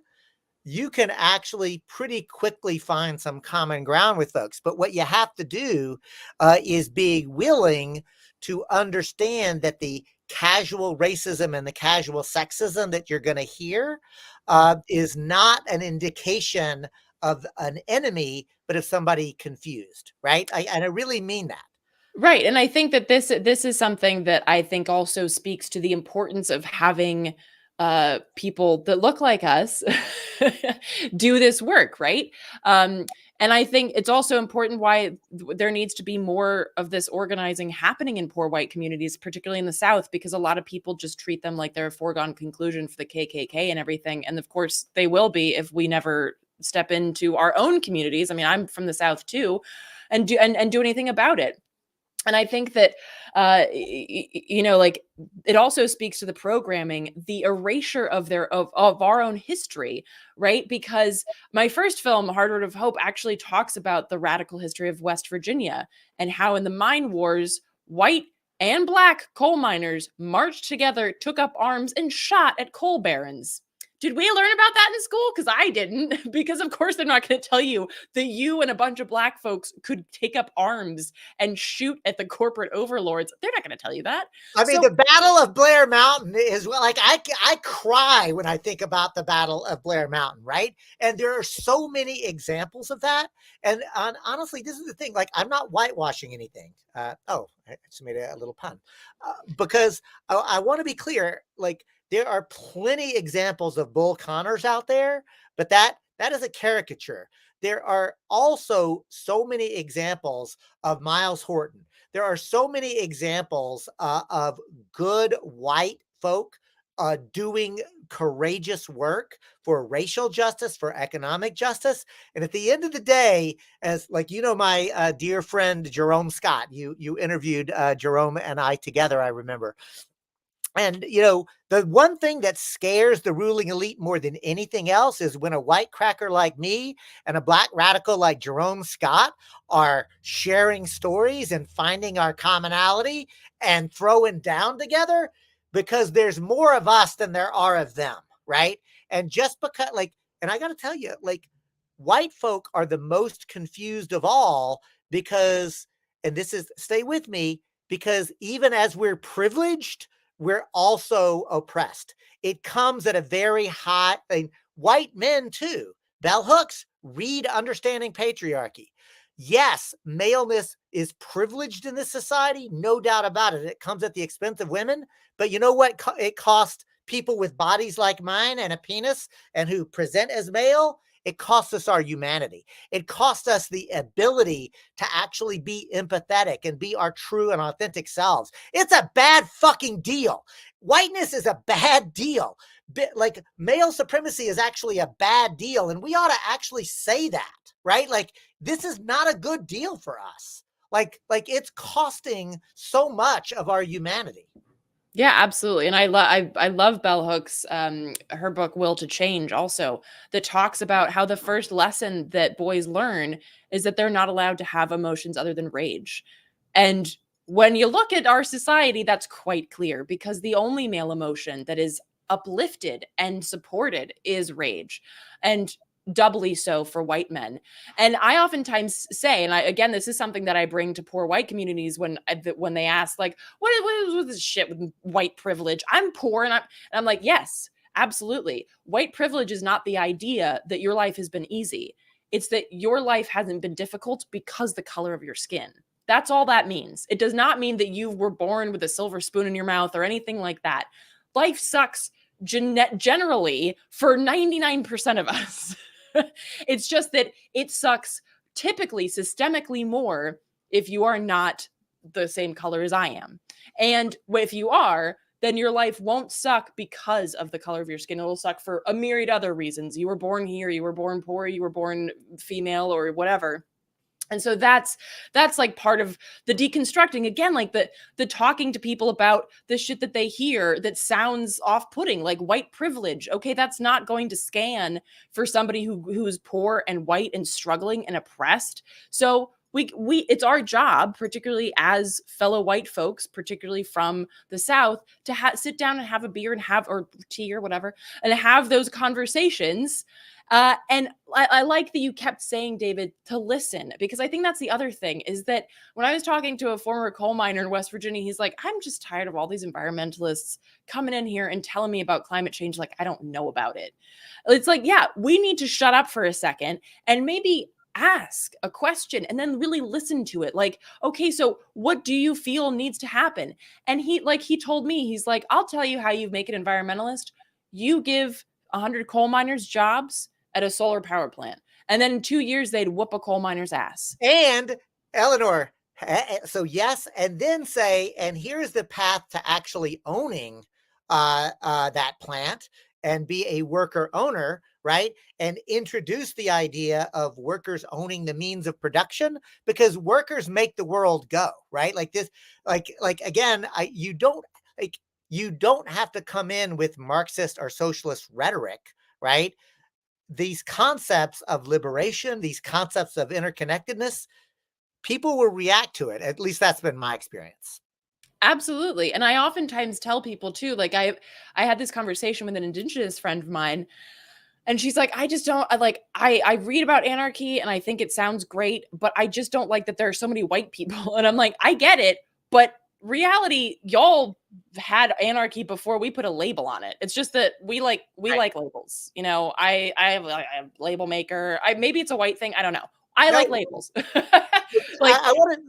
you can actually pretty quickly find some common ground with folks. But what you have to do is be willing to understand that the casual racism and the casual sexism that you're going to hear is not an indication of an enemy, but of somebody confused, right? And I really mean that. Right. And I think that this is something that I think also speaks to the importance of having people that look like us do this work, right? And I think it's also important why there needs to be more of this organizing happening in poor white communities, particularly in the South, because a lot of people just treat them like they're a foregone conclusion for the KKK and everything. And of course, they will be if we never step into our own communities. I mean, I'm from the South too, and do anything about it. And I think that, you know, like it also speaks to the programming, the erasure of our own history, right? Because my first film, Hard Road of Hope, actually talks about the radical history of West Virginia and how in the mine wars, white and black coal miners marched together, took up arms, and shot at coal barons. Did we learn about that in school? Because I didn't. Because of course they're not going to tell you that you and a bunch of black folks could take up arms and shoot at the corporate overlords. They're not going to tell you that. I mean, the Battle of Blair Mountain is like, I cry when I think about the Battle of Blair Mountain, right? And there are so many examples of that. And honestly, this is the thing. Like, I'm not whitewashing anything. I just made a little pun because I want to be clear. Like, there are plenty examples of Bull Connors out there, but that is a caricature. There are also so many examples of Miles Horton. There are so many examples of good white folk doing courageous work for racial justice, for economic justice. And at the end of the day, as like, you know, my dear friend, Jerome Scott, you interviewed Jerome and I together, I remember. And, you know, the one thing that scares the ruling elite more than anything else is when a white cracker like me and a black radical like Jerome Scott are sharing stories and finding our commonality and throwing down together, because there's more of us than there are of them, right? And just because, like, and I got to tell you, like, white folk are the most confused of all because, and this is, stay with me, because even as we're privileged, we're also oppressed. It comes at a very high, white men too. Bell hooks, read Understanding Patriarchy. yes, maleness is privileged in this society, no doubt about it. It comes at the expense of women. But you know what it costs people with bodies like mine and a penis and who present as male? It costs us our humanity. It costs us the ability to actually be empathetic and be our true and authentic selves. It's a bad fucking deal. Whiteness is a bad deal. Like male supremacy is actually a bad deal. And we ought to actually say that, right? Like, this is not a good deal for us. Like it's costing so much of our humanity. Yeah, absolutely. And I love Bell Hooks, her book Will to Change also, that talks about how the first lesson that boys learn is that they're not allowed to have emotions other than rage. And when you look at our society, that's quite clear, because the only male emotion that is uplifted and supported is rage. And doubly so for white men. And I oftentimes say, and again, this is something that I bring to poor white communities when they ask, like, what is this shit with white privilege? I'm poor, and I'm like, yes, absolutely. White privilege is not the idea that your life has been easy. It's that your life hasn't been difficult because the color of your skin. That's all that means. It does not mean that you were born with a silver spoon in your mouth or anything like that. Life sucks generally for 99% of us. It's just that it sucks typically systemically more if you are not the same color as I am. And if you are, then your life won't suck because of the color of your skin. It will suck for a myriad other reasons. You were born here, you were born poor, you were born female, or whatever. And so that's like part of the deconstructing, again, like the talking to people about the shit that they hear that sounds off-putting, like white privilege. Okay, that's not going to scan for somebody who's poor and white and struggling and oppressed. So we it's our job, particularly as fellow white folks, particularly from the South, to sit down and have a beer and or tea or whatever, and have those conversations. And I like that you kept saying, David, to listen, because I think that's the other thing, is that when I was talking to a former coal miner in West Virginia, he's like, I'm just tired of all these environmentalists coming in here and telling me about climate change like I don't know about it. It's like, yeah, we need to shut up for a second and maybe ask a question and then really listen to it. Like, okay, so what do you feel needs to happen? And he told me, he's like, I'll tell you how you make an environmentalist. You give 100 coal miners jobs at a solar power plant, and then in 2 years they'd whoop a coal miner's ass. And Eleanor, so yes, and then say, and here's the path to actually owning that plant and be a worker owner, right? And introduce the idea of workers owning the means of production, because workers make the world go, right? Like this, like again, you don't have to come in with Marxist or socialist rhetoric, right? These concepts of liberation, these concepts of interconnectedness, people will react to it. At least that's been my experience. Absolutely. And I oftentimes tell people too, like I had this conversation with an Indigenous friend of mine, and she's like, I just don't, I read about anarchy and I think it sounds great, but I just don't like that there are so many white people. And I'm like, I get it, but reality, y'all had anarchy before we put a label on it. It's just that we like labels. You know, I have a label maker. Maybe it's a white thing. I don't know. I like labels. Like, I want to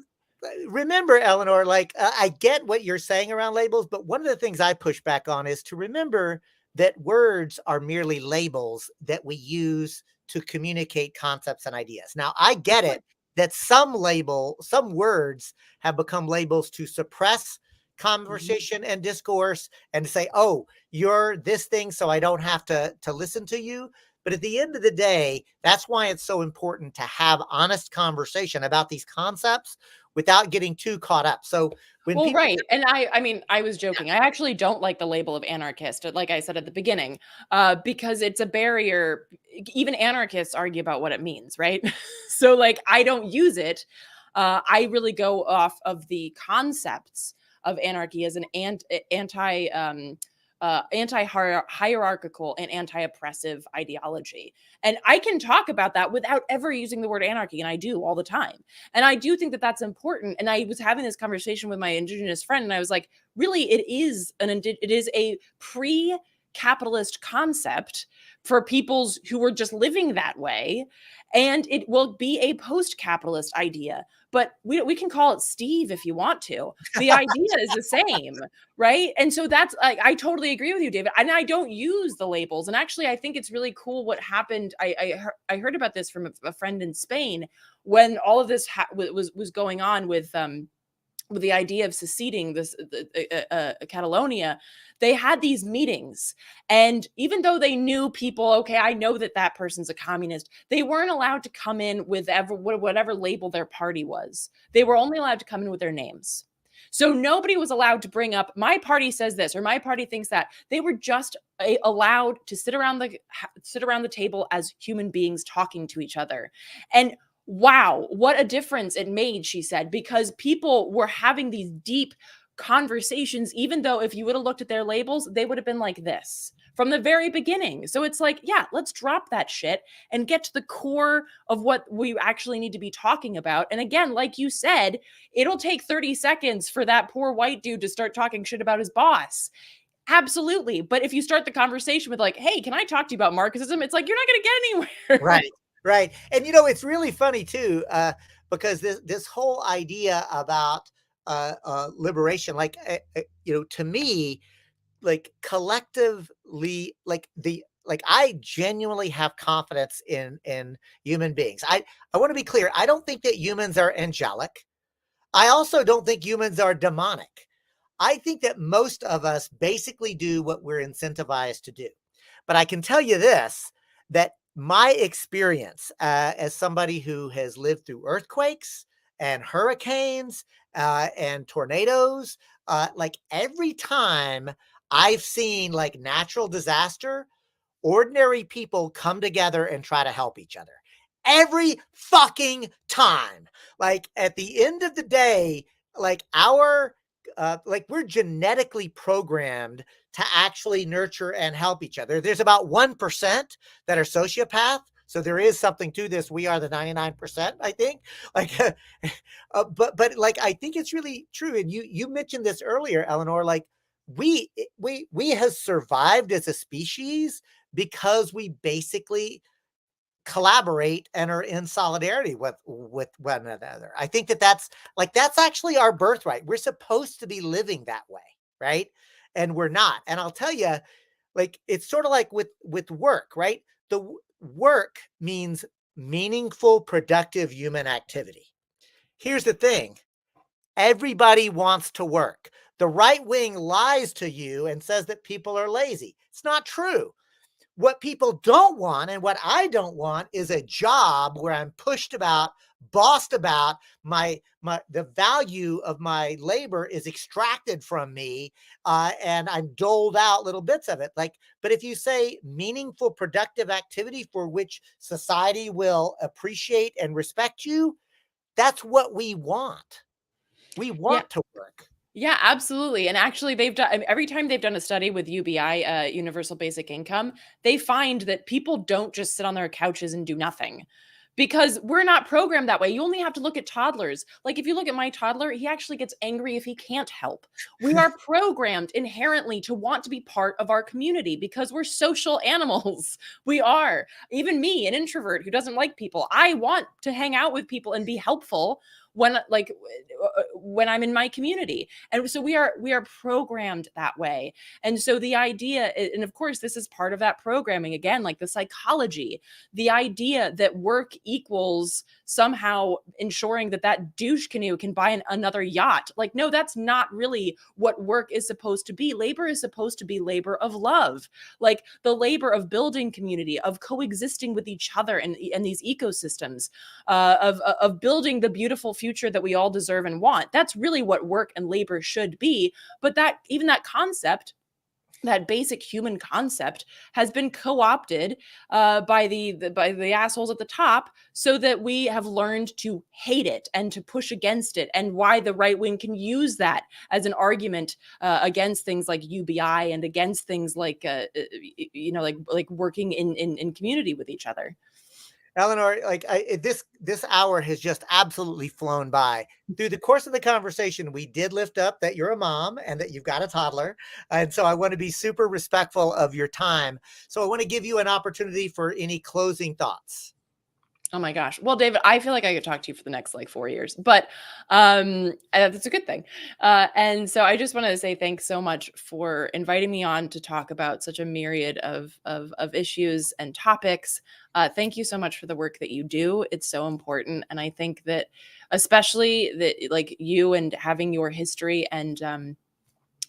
remember, Eleanor, like I get what you're saying around labels, but one of the things I push back on is to remember that words are merely labels that we use to communicate concepts and ideas. Now, I get it that some words have become labels to suppress conversation and discourse and to say, oh, you're this thing, so I don't have to listen to you. But at the end of the day, that's why it's so important to have honest conversation about these concepts without getting too caught up. So when right. And I mean, I was joking. I actually don't like the label of anarchist, like I said at the beginning, because it's a barrier. Even anarchists argue about what it means, right? So like, I don't use it. I really go off of the concepts of anarchy as an anti-hierarchical and anti-oppressive ideology. And I can talk about that without ever using the word anarchy, and I do all the time. And I do think that that's important. And I was having this conversation with my Indigenous friend, and I was like, really, it is a capitalist concept for peoples who were just living that way. And it will be a post-capitalist idea, but we can call it Steve if you want to. The idea is the same, right? And so that's I totally agree with you, David. And I don't use the labels. And actually, I think it's really cool what happened. I heard about this from a friend in Spain when all of this was going on with the idea of seceding Catalonia. They had these meetings, and even though they knew people, okay, I know that person's a communist, they weren't allowed to come in with whatever label their party was. They were only allowed to come in with their names. So nobody was allowed to bring up, my party says this or my party thinks that. They were just allowed to sit around the table as human beings talking to each other. And wow, what a difference it made, she said, because people were having these deep conversations, even though if you would have looked at their labels, they would have been like this from the very beginning. So it's like, yeah, let's drop that shit and get to the core of what we actually need to be talking about. And again, like you said, it'll take 30 seconds for that poor white dude to start talking shit about his boss. Absolutely. But if you start the conversation with like, hey, can I talk to you about Marxism? It's like, you're not going to get anywhere. Right. Right. And, it's really funny, too, because this whole idea about liberation, like, to me, like collectively, like I genuinely have confidence in human beings. I want to be clear. I don't think that humans are angelic. I also don't think humans are demonic. I think that most of us basically do what we're incentivized to do. But I can tell you this, that my experience as somebody who has lived through earthquakes and hurricanes and tornadoes, like every time I've seen like natural disaster, ordinary people come together and try to help each other. Every fucking time. Like at the end of the day, like we're genetically programmed to actually nurture and help each other. There's about 1% that are sociopath. So there is something to this. We are the 99%, I think. Like, but like, I think it's really true. And you mentioned this earlier, Eleanor, like we have survived as a species because we basically collaborate and are in solidarity with one another. I think that's actually our birthright. We're supposed to be living that way, right? And we're not. And I'll tell you, like, it's sort of like with work, right? The work means meaningful, productive human activity. Here's the thing. Everybody wants to work. The right wing lies to you and says that people are lazy. It's not true. What people don't want and what I don't want is a job where I'm pushed about, bossed about, the value of my labor is extracted from me, and I'm doled out little bits of it. Like, but if you say meaningful, productive activity for which society will appreciate and respect you, that's what we want. We want to work. Yeah, absolutely. And actually, they've done every time they've done a study with UBI, Universal Basic Income, they find that people don't just sit on their couches and do nothing. Because we're not programmed that way. You only have to look at toddlers. Like if you look at my toddler, he actually gets angry if he can't help. We are programmed inherently to want to be part of our community because we're social animals. We are. Even me, an introvert who doesn't like people, I want to hang out with people and be helpful when I'm in my community. And so we are programmed that way. And so the idea, and of course, this is part of that programming again, like the psychology, the idea that work equals somehow ensuring that douche canoe can buy another yacht. Like, no, that's not really what work is supposed to be. Labor is supposed to be labor of love, like the labor of building community, of coexisting with each other and these ecosystems, of building the beautiful future that we all deserve and want. That's really what work and labor should be. But that concept, that basic human concept, has been co-opted by the assholes at the top, so that we have learned to hate it and to push against it. And why the right wing can use that as an argument against things like UBI and against things like like working in community with each other. Eleanor, like this hour has just absolutely flown by. Through the course of the conversation, we did lift up that you're a mom and that you've got a toddler. And so I want to be super respectful of your time. So I want to give you an opportunity for any closing thoughts. Oh my gosh. Well, David, I feel like I could talk to you for the next like 4 years, but that's a good thing. And so I just want to say thanks so much for inviting me on to talk about such a myriad of issues and topics. Thank you so much for the work that you do. It's so important. And I think that especially that like you and having your history and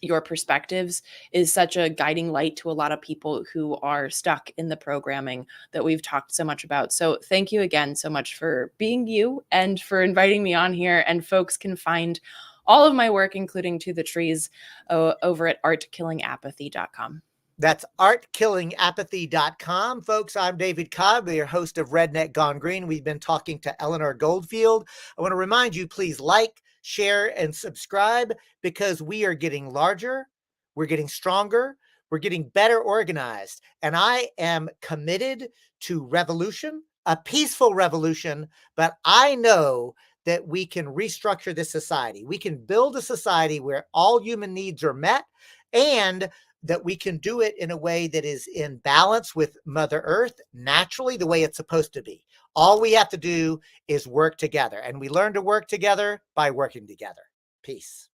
your perspectives is such a guiding light to a lot of people who are stuck in the programming that we've talked so much about. So thank you again so much for being you and for inviting me on here. And folks can find all of my work, including To the Trees, over at artkillingapathy.com. That's artkillingapathy.com. Folks, I'm David Cobb, your host of Redneck Gone Green. We've been talking to Eleanor Goldfield. I want to remind you, please like, share, and subscribe because we are getting larger, we're getting stronger, we're getting better organized. And I am committed to revolution, a peaceful revolution, but I know that we can restructure this society. We can build a society where all human needs are met and that we can do it in a way that is in balance with Mother Earth, naturally, the way it's supposed to be. All we have to do is work together, and we learn to work together by working together. Peace.